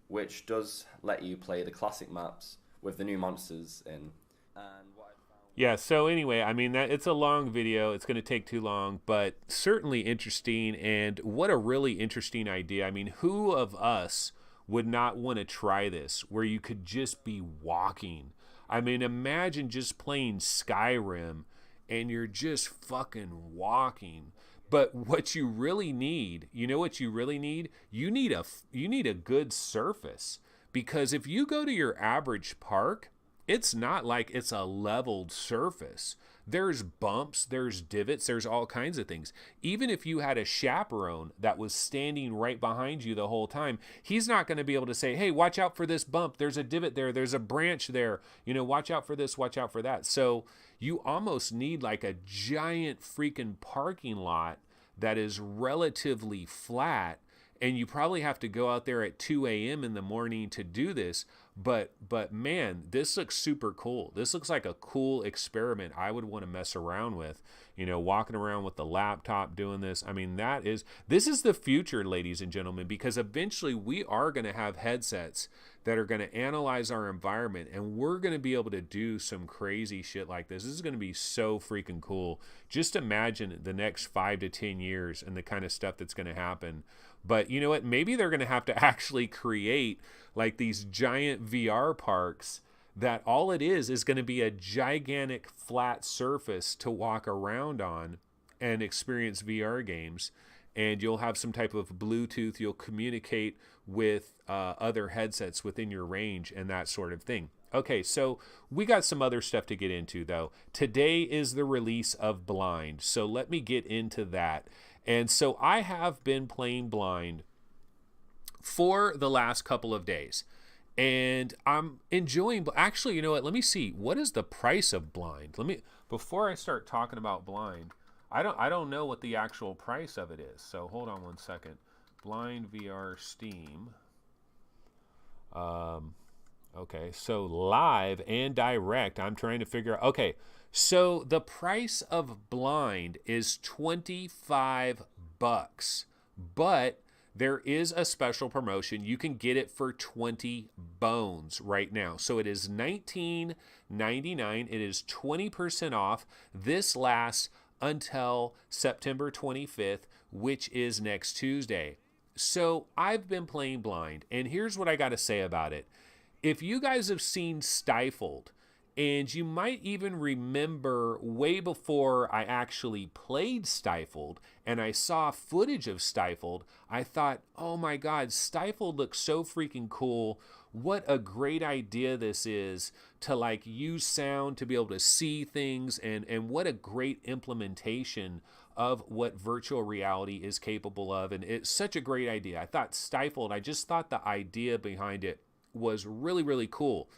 S5: which does let you play the classic maps with the new monsters in. And what I found...
S1: Yeah, so anyway, I mean, that it's a long video. It's going to take too long, but certainly interesting. And what a really interesting idea. I mean, who of us would not want to try this, where you could just be walking? I mean, imagine just playing Skyrim and you're just fucking walking. But what you really need, you know what you really need? You need a good surface. Because if you go to your average park, it's not like it's a leveled surface. There's bumps, there's divots, there's all kinds of things. Even if you had a chaperone that was standing right behind you the whole time, he's not going to be able to say, hey, watch out for this bump. There's a divot there. There's a branch there. You know, watch out for this, watch out for that. So you almost need like a giant freaking parking lot that is relatively flat. And you probably have to go out there at 2 a.m. in the morning to do this. But man, this looks super cool. This looks like a cool experiment I would want to mess around with. You know, walking around with the laptop doing this. I mean, this is the future, ladies and gentlemen, because eventually we are going to have headsets that are going to analyze our environment, and we're going to be able to do some crazy shit like this. This is going to be so freaking cool. Just imagine the next 5 to 10 years and the kind of stuff that's going to happen. But you know what? Maybe they're going to have to actually create like these giant VR parks that all it is going to be a gigantic flat surface to walk around on and experience VR games. And you'll have some type of Bluetooth. You'll communicate with other headsets within your range and that sort of thing. Okay, so we got some other stuff to get into, though. Today is the release of Blind, so let me get into that. And so I have been playing Blind for the last couple of days, and I'm enjoying. Actually, you know what? Let me see. What is the price of Blind? Before I start talking about Blind, I don't know what the actual price of it is. So hold on one second. Blind VR Steam. Okay, so live and direct. I'm trying to figure out. Okay, so the price of Blind is $25, but there is a special promotion. You can get it for 20 bones right now. So it is $19.99. It is 20% off. This lasts until September 25th, which is next Tuesday. So I've been playing Blind, and here's what I got to say about it. If you guys have seen Stifled, and you might even remember way before I actually played Stifled and I saw footage of Stifled, I thought, oh my God, Stifled looks so freaking cool. What a great idea this is to like use sound to be able to see things, and what a great implementation of what virtual reality is capable of. And it's such a great idea. I thought Stifled, I just thought the idea behind it was really, really cool.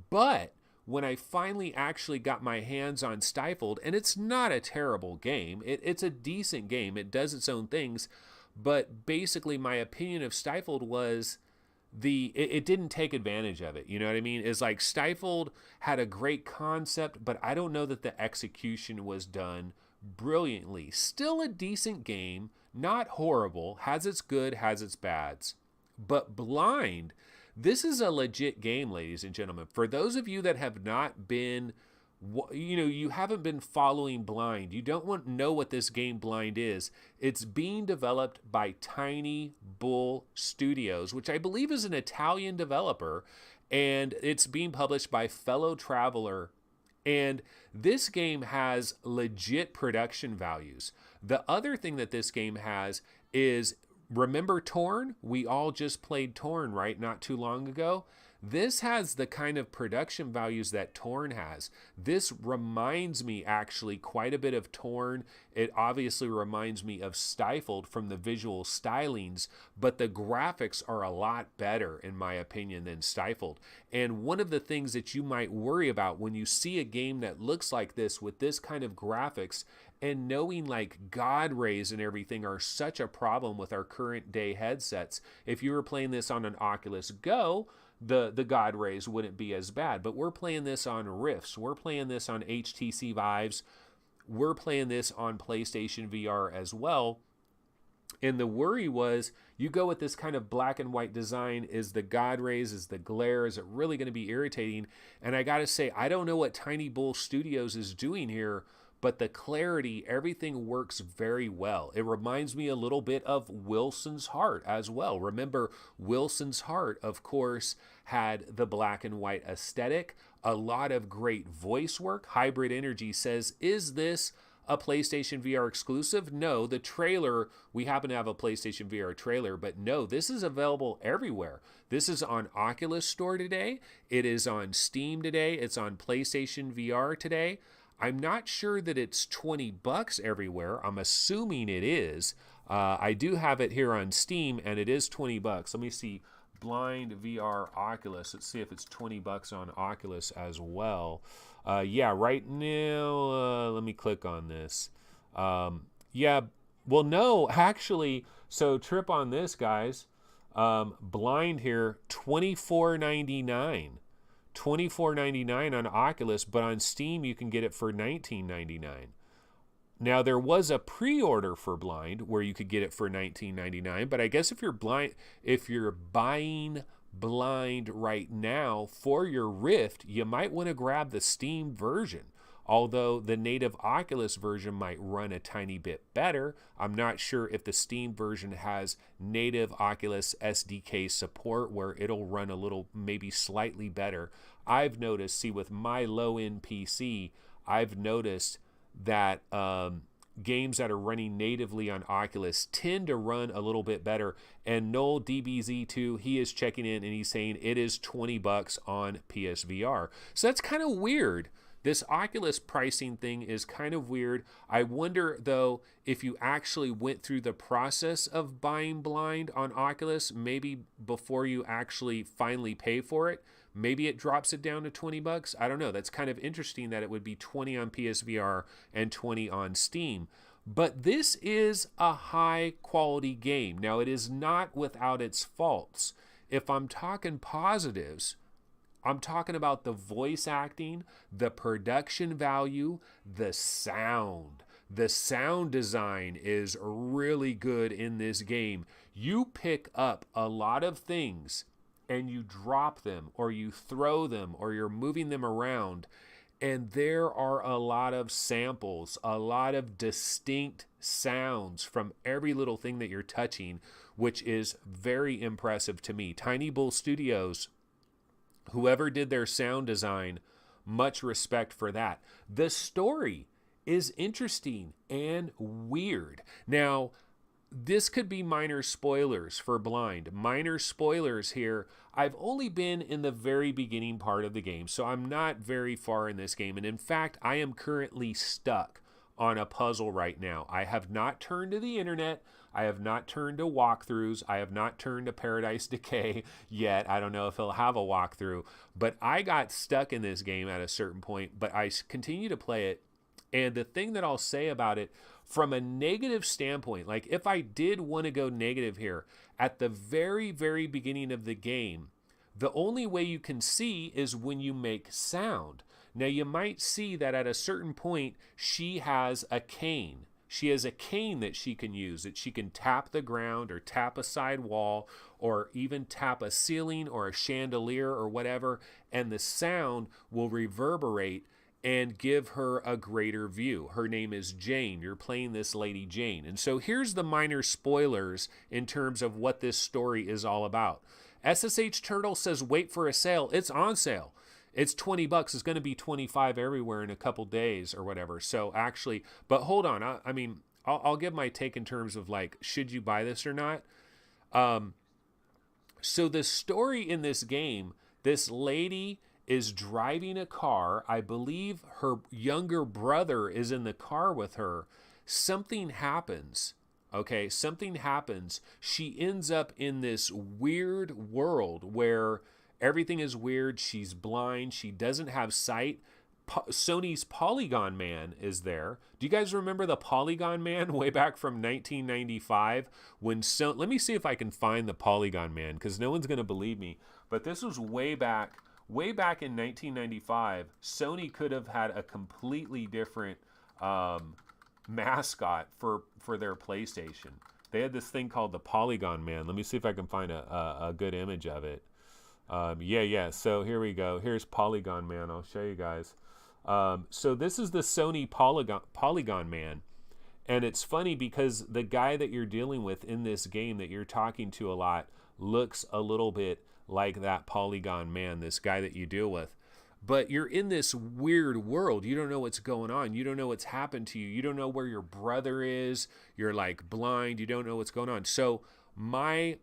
S1: But when I finally actually got my hands on Stifled, and it's not a terrible game, it's a decent game, it does its own things, but basically my opinion of Stifled was it didn't take advantage of it. You know what I mean? It's like Stifled had a great concept, but I don't know that the execution was done brilliantly. Still a decent game, not horrible, has its good, has its bads. But Blind, this is a legit game, ladies and gentlemen. For those of you that have not been, you haven't been following Blind, you don't know what this game Blind is. It's being developed by Tiny Bull Studios, which I believe is an Italian developer, and it's being published by Fellow Traveler. And this game has legit production values. The other thing that this game has is, remember Torn? We all just played Torn, right? Not too long ago. This has the kind of production values that Torn has. This reminds me actually quite a bit of Torn. It obviously reminds me of Stifled from the visual stylings, but the graphics are a lot better, in my opinion, than Stifled. And one of the things that you might worry about when you see a game that looks like this with this kind of graphics, and knowing like God rays and everything are such a problem with our current day headsets. If you were playing this on an Oculus Go, the God rays wouldn't be as bad. But we're playing this on Rifts. We're playing this on HTC Vives. We're playing this on PlayStation VR as well. And the worry was, you go with this kind of black and white design, is the God rays, is the glare, is it really going to be irritating? And I got to say, I don't know what Tiny Bull Studios is doing here, but the clarity, everything works very well. It reminds me a little bit of Wilson's Heart as well. Remember, Wilson's Heart, of course, had the black and white aesthetic, a lot of great voice work. Hybrid Energy says, is this a PlayStation VR exclusive? No, the trailer, we happen to have a PlayStation VR trailer, but no, this is available everywhere. This is on Oculus Store today. It is on Steam today. It's on PlayStation VR today. I'm not sure that it's $20 everywhere. I'm assuming it is. I do have it here on Steam, and it is $20. Let me see. Blind VR Oculus. Let's see if it's $20 on Oculus as well. Yeah, right now, let me click on this. Yeah, well, no, actually, so trip on this, guys. Blind here, $24.99. $24.99 on Oculus, but on Steam you can get it for $19.99. Now there was a pre-order for Blind where you could get it for $19.99, but I guess if you're buying Blind right now for your Rift, you might want to grab the Steam version. Although the native Oculus version might run a tiny bit better. I'm not sure if the Steam version has native Oculus SDK support where it'll run a little, maybe slightly better. I've noticed, see, with my low-end PC, I've noticed that games that are running natively on Oculus tend to run a little bit better. And Noel DBZ2, he is checking in and he's saying it is $20 on PSVR. So that's kind of weird. This Oculus pricing thing is kind of weird. I wonder, though, if you actually went through the process of buying Blind on Oculus, maybe before you actually finally pay for it, maybe it drops it down to $20. I don't know. That's kind of interesting that it would be $20 on PSVR and $20 on Steam. But this is a high-quality game. Now, it is not without its faults. If I'm talking positives, I'm talking about the voice acting, the production value, the sound. The sound design is really good in this game. You pick up a lot of things and you drop them or you throw them or you're moving them around, and there are a lot of samples, a lot of distinct sounds from every little thing that you're touching, which is very impressive to me. Tiny Bull Studios, whoever did their sound design, much respect for that. The story is interesting and weird. Now, this could be minor spoilers for Blind. Minor spoilers here. I've only been in the very beginning part of the game, so I'm not very far in this game. And in fact, I am currently stuck on a puzzle right now. I have not turned to the internet. I have not turned to walkthroughs. I have not turned to Paradise Decay yet. I don't know if he'll have a walkthrough, but I got stuck in this game at a certain point, but I continue to play it. And the thing that I'll say about it from a negative standpoint, like if I did want to go negative here, at the very, very beginning of the game, the only way you can see is when you make sound. Now you might see that at a certain point, she has a cane. She has a cane that she can use, that she can tap the ground or tap a side wall or even tap a ceiling or a chandelier or whatever, and the sound will reverberate and give her a greater view. Her name is Jane. You're playing this lady Jane. And so here's the minor spoilers in terms of what this story is all about. SSH Turtle says, wait for a sale. It's on sale. It's $20. It's going to be $25 everywhere in a couple days or whatever. So actually, but hold on. I mean, I'll give my take in terms of like, should you buy this or not? So the story in this game, this lady is driving a car. I believe her younger brother is in the car with her. Something happens. Okay, something happens. She ends up in this weird world where everything is weird. She's blind. She doesn't have sight. Sony's Polygon Man is there. Do you guys remember the Polygon Man way back from 1995? Let me see if I can find the Polygon Man, because no one's going to believe me. But this was way back in 1995. Sony could have had a completely different mascot for their PlayStation. They had this thing called the Polygon Man. Let me see if I can find a good image of it. Yeah. So here we go. Here's Polygon Man. I'll show you guys. So this is the Sony Polygon Man. And it's funny because the guy that you're dealing with in this game that you're talking to a lot looks a little bit like that Polygon Man, this guy that you deal with. But you're in this weird world. You don't know what's going on. You don't know what's happened to you. You don't know where your brother is. You're like blind. You don't know what's going on. So my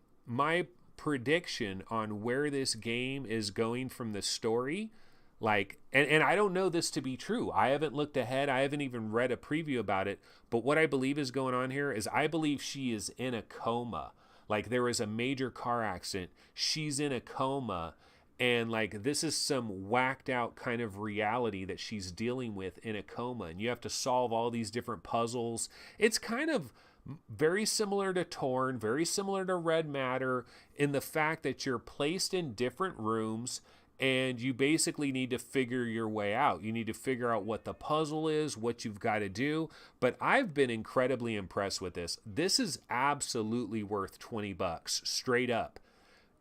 S1: prediction on where this game is going from the story, like, and I don't know this to be true. I haven't looked ahead. I haven't even read a preview about it. But what I believe is going on here is I believe she is in a coma. Like there was a major car accident. She's in a coma. And like this is some whacked out kind of reality that she's dealing with in a coma. And you have to solve all these different puzzles. It's kind of very similar to Torn, very similar to Red Matter in the fact that you're placed in different rooms and you basically need to figure your way out. You need to figure out what the puzzle is, what you've got to do. But I've been incredibly impressed with this. This is absolutely worth $20, straight up.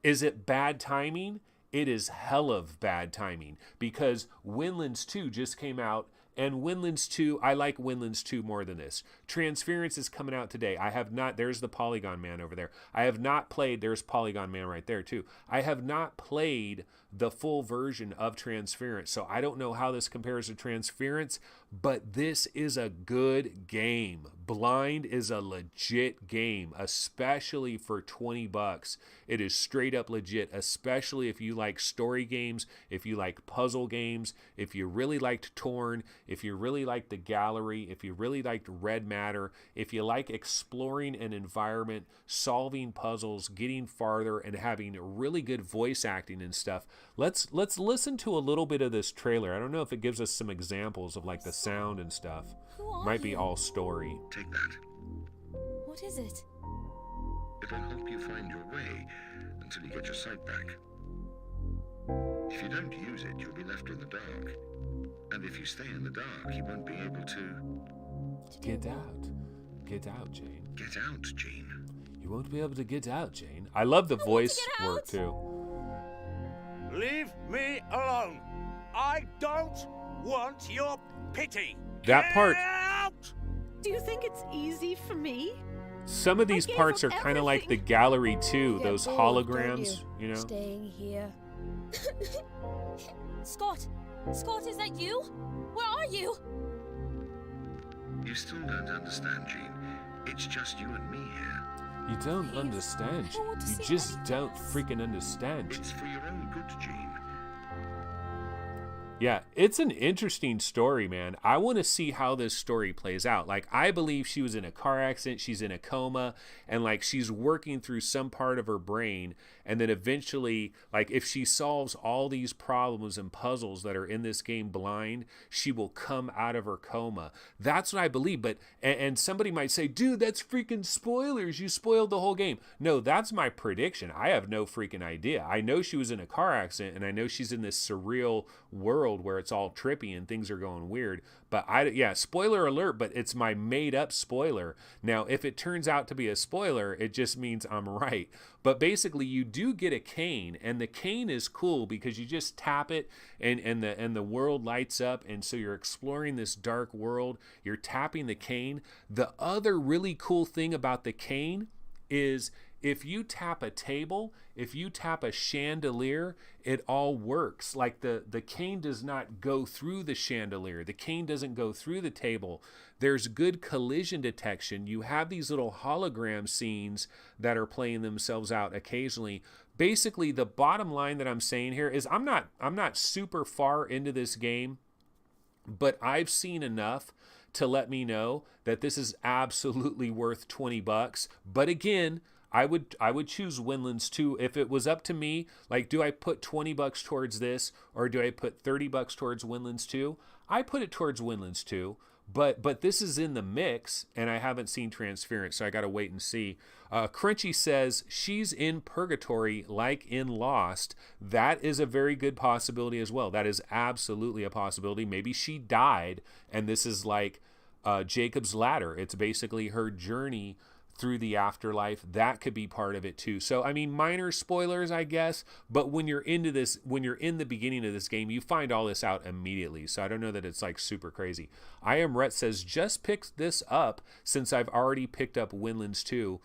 S1: Is it bad timing? It is hell of bad timing because Windlands 2 just came out, and Windlands 2, I like Windlands 2 more than this. Transference is coming out today. I have not, there's the Polygon Man over there. I have not played, there's Polygon Man right there too. I have not played the full version of Transference, so I don't know how this compares to Transference, but this is a good game. Blind is a legit game, especially for $20. It is straight up legit, especially if you like story games, if you like puzzle games, if you really liked Torn, if you really liked the Gallery, if you really liked Red Matter, if you like exploring an environment, solving puzzles, getting farther, and having really good voice acting and stuff. Let's listen to a little bit of this trailer. I don't know if it gives us some examples of like the sound and stuff. Might be all story.
S6: Take that.
S7: What is it?
S6: It'll help you find your way until you get your sight back. If you don't use it, you'll be left in the dark. And if you stay in the dark, you won't be able to...
S1: Get out. Get out, Jane.
S6: Get out, Jean.
S1: You won't be able to get out, Jane. I love the voice work too.
S8: Leave me alone. I don't want your pity.
S1: That part,
S8: Get out!
S7: Do you think it's easy for me?
S1: some of these
S7: I gave
S1: parts are
S7: up
S1: kind of like the
S7: everything.
S1: gallery too,
S7: You get
S1: those
S7: bored, don't
S1: holograms, you know?
S7: Staying here.
S9: Scott! Scott, is that you? Where are you?
S6: You still don't understand, Jean. It's just you and me here.
S1: You don't understand,
S9: I want to
S1: you
S9: see
S1: just
S9: everything
S1: don't
S9: else.
S1: freaking understand.
S6: It's for your own good, Jean.
S1: Yeah, it's an interesting story, man. I want to see how this story plays out. Like, I believe she was in a car accident, she's in a coma, and like she's working through some part of her brain. And then eventually, like, if she solves all these problems and puzzles that are in this game blind, she will come out of her coma. That's what I believe. But, and somebody might say, dude, that's freaking spoilers. You spoiled the whole game. No, that's my prediction. I have no freaking idea. I know she was in a car accident, and I know she's in this surreal world where it's all trippy and things are going weird. But yeah, spoiler alert, but it's my made up spoiler. Now, if it turns out to be a spoiler, it just means I'm right. But basically, you do get a cane, and the cane is cool because you just tap it and the world lights up, and so you're exploring this dark world. You're tapping the cane. The other really cool thing about the cane is if you tap a table, if you tap a chandelier, it all works. Like the cane does not go through the chandelier. The cane doesn't go through the table. There's good collision detection. You have these little hologram scenes that are playing themselves out occasionally. Basically, the bottom line that I'm saying here is I'm not super far into this game, but I've seen enough to let me know that this is absolutely worth $20. But again, I would choose Windlands 2 if it was up to me. Like, do I put $20 towards this, or do I put $30 towards Windlands 2? I put it towards Windlands 2, but this is in the mix, and I haven't seen Transference, so I got to wait and see. Crunchy says she's in purgatory like in Lost. That is a very good possibility as well. That is absolutely a possibility. Maybe she died, and this is like Jacob's Ladder. It's basically her journey through the afterlife. That could be part of it too. So, I mean, minor spoilers, I guess, but when you're into this, when you're in the beginning of this game, you find all this out immediately. So I don't know that it's like super crazy. I Am Rhett says, just picked this up since I've already picked up Windlands 2.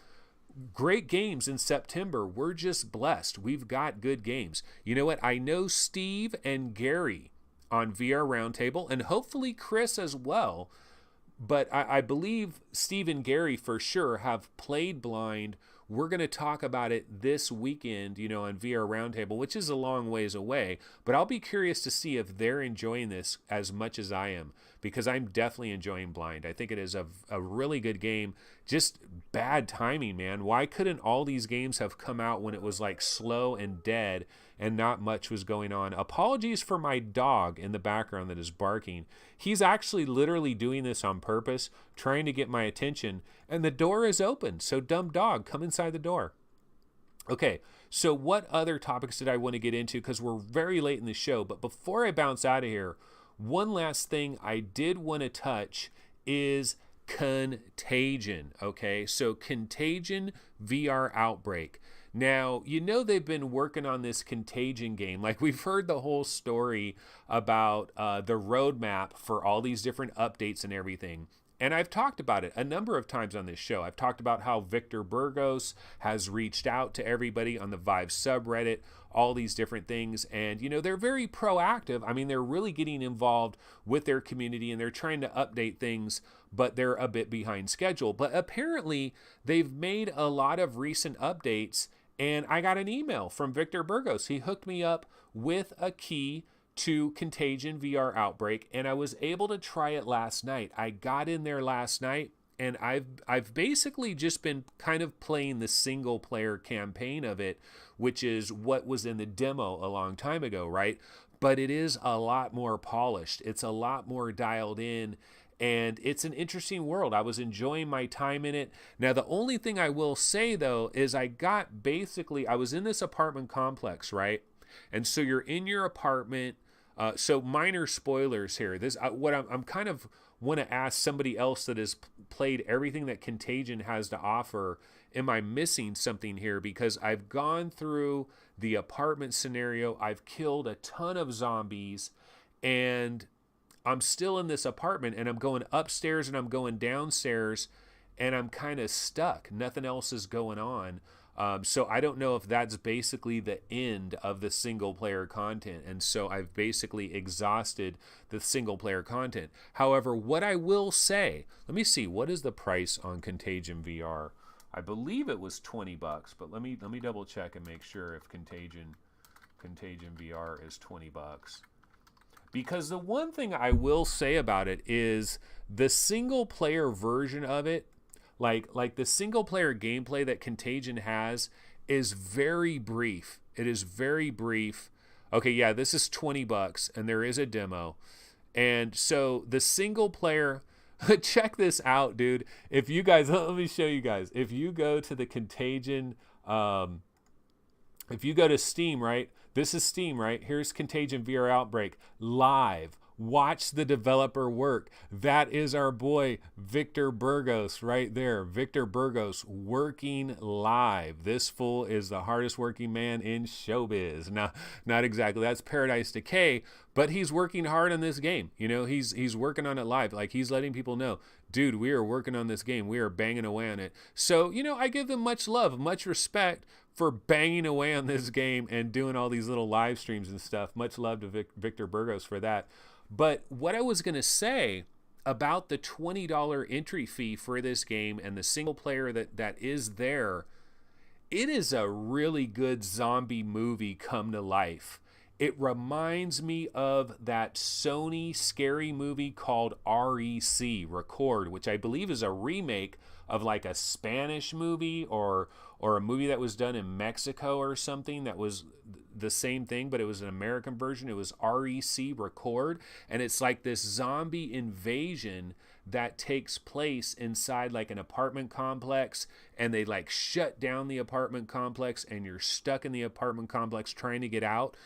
S1: Great games in September. We're just blessed. We've got good games. You know what? I know Steve and Gary on VR Roundtable, and hopefully Chris as well. But I believe Steve and Gary for sure have played Blind. We're going to talk about it this weekend, you know, on VR Roundtable, which is a long ways away. But I'll be curious to see if they're enjoying this as much as I am, because I'm definitely enjoying Blind. I think it is a really good game. Just bad timing, man. Why couldn't all these games have come out when it was like slow and dead and not much was going on? Apologies for my dog in the background that is barking. He's actually literally doing this on purpose, trying to get my attention, and the door is open. So dumb dog, come inside the door. Okay, so what other topics did I want to get into? Because we're very late in the show, but before I bounce out of here, one last thing I did want to touch is Contagion. Okay, so Contagion VR Outbreak. Now, you know they've been working on this Contagion game. Like, we've heard the whole story about the roadmap for all these different updates and everything. And I've talked about it a number of times on this show. I've talked about how Victor Burgos has reached out to everybody on the Vive subreddit, all these different things. And, you know, they're very proactive. I mean, they're really getting involved with their community and they're trying to update things, but they're a bit behind schedule. But apparently, they've made a lot of recent updates. And I got an email from Victor Burgos. He hooked me up with a key to Contagion VR Outbreak, and I was able to try it last night. I got in there last night, and I've basically just been kind of playing the single player campaign of it, which is what was in the demo a long time ago, right? But it is a lot more polished. It's a lot more dialed in. And it's an interesting world. I was enjoying my time in it. Now, the only thing I will say, though, is I was in this apartment complex, right? And so you're in your apartment. So minor spoilers here. This what I'm kind of want to ask somebody else that has played everything that Contagion has to offer. Am I missing something here? Because I've gone through the apartment scenario. I've killed a ton of zombies. And I'm still in this apartment and I'm going upstairs and I'm going downstairs and I'm kind of stuck. Nothing else is going on. So I don't know if that's basically the end of the single player content. And so I've basically exhausted the single player content. However, what I will say, let me see, what is the price on Contagion VR? I believe it was $20, but let me double check and make sure if Contagion VR is $20. Because the one thing I will say about it is the single player version of it, like the single player gameplay that Contagion has is very brief. It is very brief. Okay, yeah, this is $20 and there is a demo. And so the single player, check this out, dude. If you guys, let me show you guys. If you go to the Contagion, if you go to Steam, right? This is Steam, right? Here's Contagion VR Outbreak live. Watch the developer work. That is our boy, Victor Burgos, right there. Victor Burgos working live. This fool is the hardest working man in showbiz. Now, not exactly. That's Paradise Decay, but he's working hard on this game. You know, he's working on it live. Like, he's letting people know, dude, we are working on this game. We are banging away on it. So, you know, I give them much love, much respect for banging away on this game and doing all these little live streams and stuff. Much love to Victor Burgos for that. But what I was going to say about the $20 entry fee for this game and the single player that is there, it is a really good zombie movie come to life. It reminds me of that Sony scary movie called REC, Record, which I believe is a remake of like a Spanish movie or a movie that was done in Mexico or something that was the same thing, but it was an American version. It was REC, Record, and it's like this zombie invasion that takes place inside like an apartment complex, and they like shut down the apartment complex and you're stuck in the apartment complex trying to get out.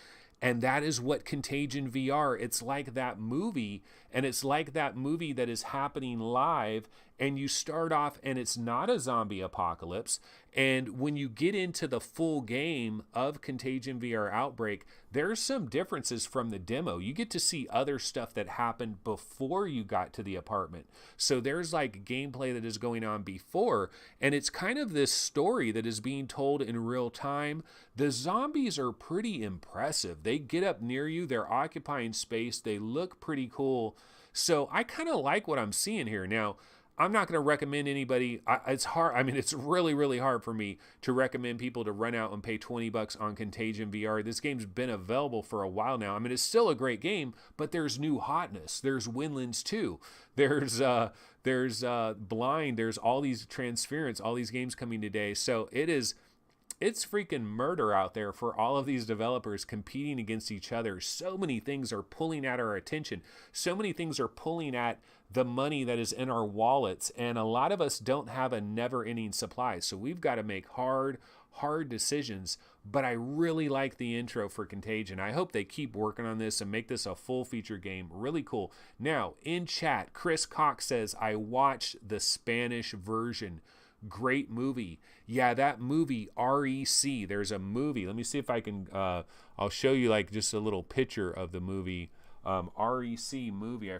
S1: And that is what Contagion VR, it's like that movie, and it's like that movie that is happening live, and you start off and it's not a zombie apocalypse. And when you get into the full game of Contagion VR Outbreak, there's some differences from the demo. You get to see other stuff that happened before you got to the apartment. So there's like gameplay that is going on before, and it's kind of this story that is being told in real time. The zombies are pretty impressive. They get up near you, they're occupying space, they look pretty cool. So I kind of like what I'm seeing here. Now, I'm not going to recommend anybody. It's hard. I mean, it's really, really hard for me to recommend people to run out and pay $20 on Contagion VR. This game's been available for a while now. I mean, it's still a great game, but there's new hotness. There's Windlands 2. There's Blind. There's all these Transference, all these games coming today. So it's freaking murder out there for all of these developers competing against each other. So many things are pulling at our attention. So many things are pulling at the money that is in our wallets. And a lot of us don't have a never-ending supply. So we've got to make hard decisions. But I really like the intro for Contagion. I hope they keep working on this and make this a full-feature game. Really cool. Now, in chat, Chris Cox says, I watched the Spanish version. Great movie. Yeah, that movie, REC. There's a movie. Let me see if I can, I'll show you like just a little picture of the movie. REC movie.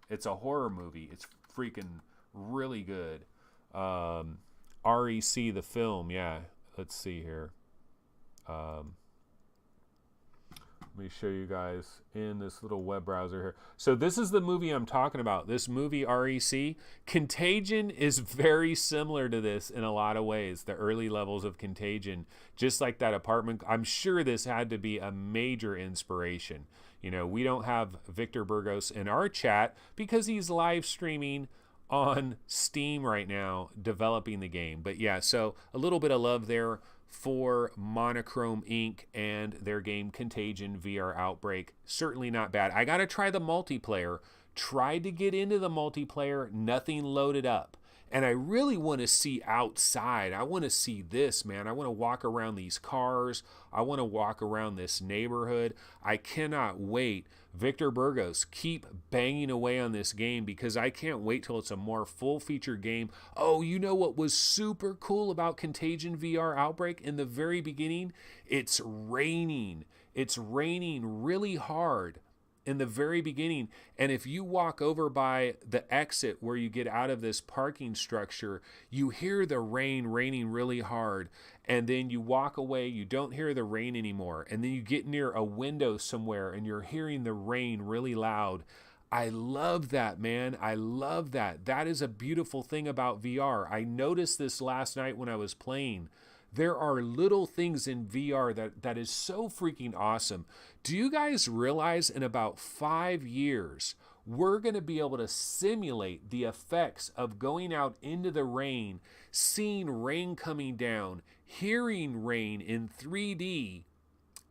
S1: It's a horror movie. It's freaking really good. REC, the film. Yeah. Let's see here. Let me show you guys in this little web browser here. So this is the movie I'm talking about. This movie, REC. Contagion is very similar to this in a lot of ways. The early levels of Contagion, just like that apartment. I'm sure this had to be a major inspiration. You know, we don't have Victor Burgos in our chat because he's live streaming on Steam right now, developing the game. But yeah, so a little bit of love there for Monochrome Inc. and their game Contagion VR Outbreak. Certainly not bad. I got to try the multiplayer. Tried to get into the multiplayer, nothing loaded up. And I really want to see outside. I want to see this, man. I want to walk around these cars. I want to walk around this neighborhood. I cannot wait. Victor Burgos, keep banging away on this game because I can't wait till it's a more full-feature game. Oh, you know what was super cool about Contagion VR Outbreak in the very beginning? It's raining. It's raining really hard in the very beginning. And if you walk over by the exit where you get out of this parking structure, you hear the rain raining really hard. And then you walk away, you don't hear the rain anymore. And then you get near a window somewhere and you're hearing the rain really loud. I love that, man. I love that. That is a beautiful thing about VR. I noticed this last night when I was playing. There are little things in VR that is so freaking awesome. Do you guys realize in about 5 years, we're going to be able to simulate the effects of going out into the rain, seeing rain coming down, hearing rain in 3D,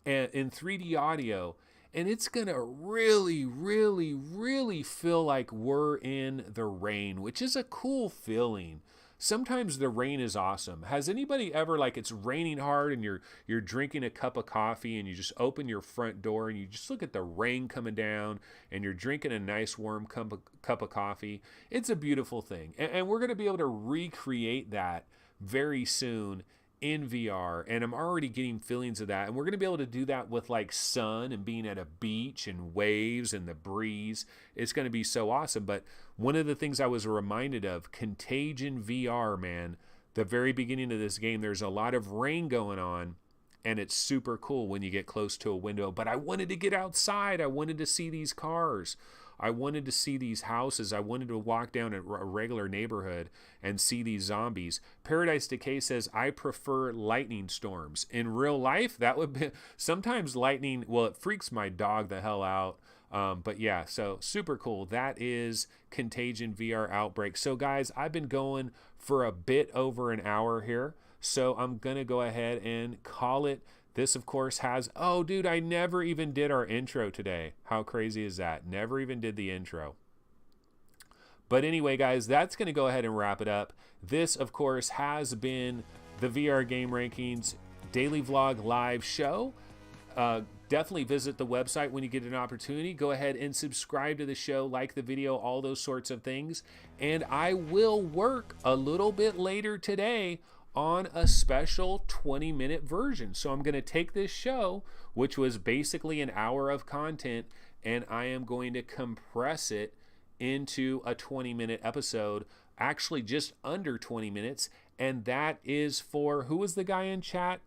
S1: in 3D audio, and it's going to really, really, really feel like we're in the rain, which is a cool feeling. Sometimes the rain is awesome. Has anybody ever, like, it's raining hard and you're drinking a cup of coffee and you just open your front door and you just look at the rain coming down and you're drinking a nice warm cup of coffee? It's a beautiful thing. And we're going to be able to recreate that very soon in VR, and I'm already getting feelings of that. And we're going to be able to do that with like sun and being at a beach and waves and the breeze. It's going to be so awesome. But one of the things I was reminded of, Contagion VR, man, the very beginning of this game, there's a lot of rain going on, and it's super cool when you get close to a window. But I wanted to get outside. I wanted to see these cars. I wanted to see these houses. I wanted to walk down a regular neighborhood and see these zombies. Paradise Decay says, I prefer lightning storms. In real life, that would be, sometimes lightning, well, it freaks my dog the hell out. But yeah, so super cool. That is Contagion VR Outbreak. So guys, I've been going for a bit over an hour here. So I'm going to go ahead and call it. This, of course, has... Oh, dude, I never even did our intro today. How crazy is that? Never even did the intro. But anyway, guys, that's going to go ahead and wrap it up. This, of course, has been the VR Game Rankings Daily Vlog Live Show. definitely visit the website when you get an opportunity. Go ahead and subscribe to the show, like the video, all those sorts of things. And I will work a little bit later today on a special 20-minute version. So I'm going to take this show, which was basically an hour of content, and I am going to compress it into a 20-minute episode, actually just under 20 minutes. And that is for, who was the guy in chat?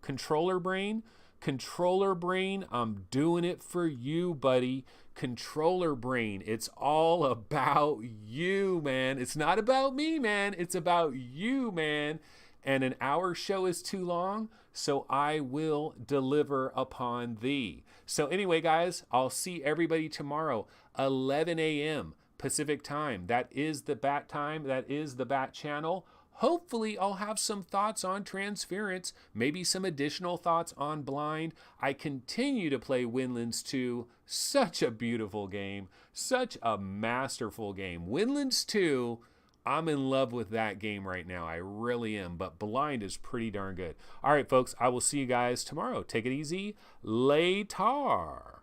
S1: Controller Brain? Controller Brain, I'm doing it for you, buddy. Controller Brain, it's all about you, man. It's not about me, man. It's about you, man. And an hour show is too long, so I will deliver upon thee. So anyway, guys, I'll see everybody tomorrow, 11 a.m. Pacific time. That is the Bat time. That is the Bat channel. Hopefully, I'll have some thoughts on Transference, maybe some additional thoughts on Blind. I continue to play Windlands 2. Such a beautiful game. Such a masterful game. Windlands 2, I'm in love with that game right now. I really am. But Blind is pretty darn good. All right, folks, I will see you guys tomorrow. Take it easy. Later.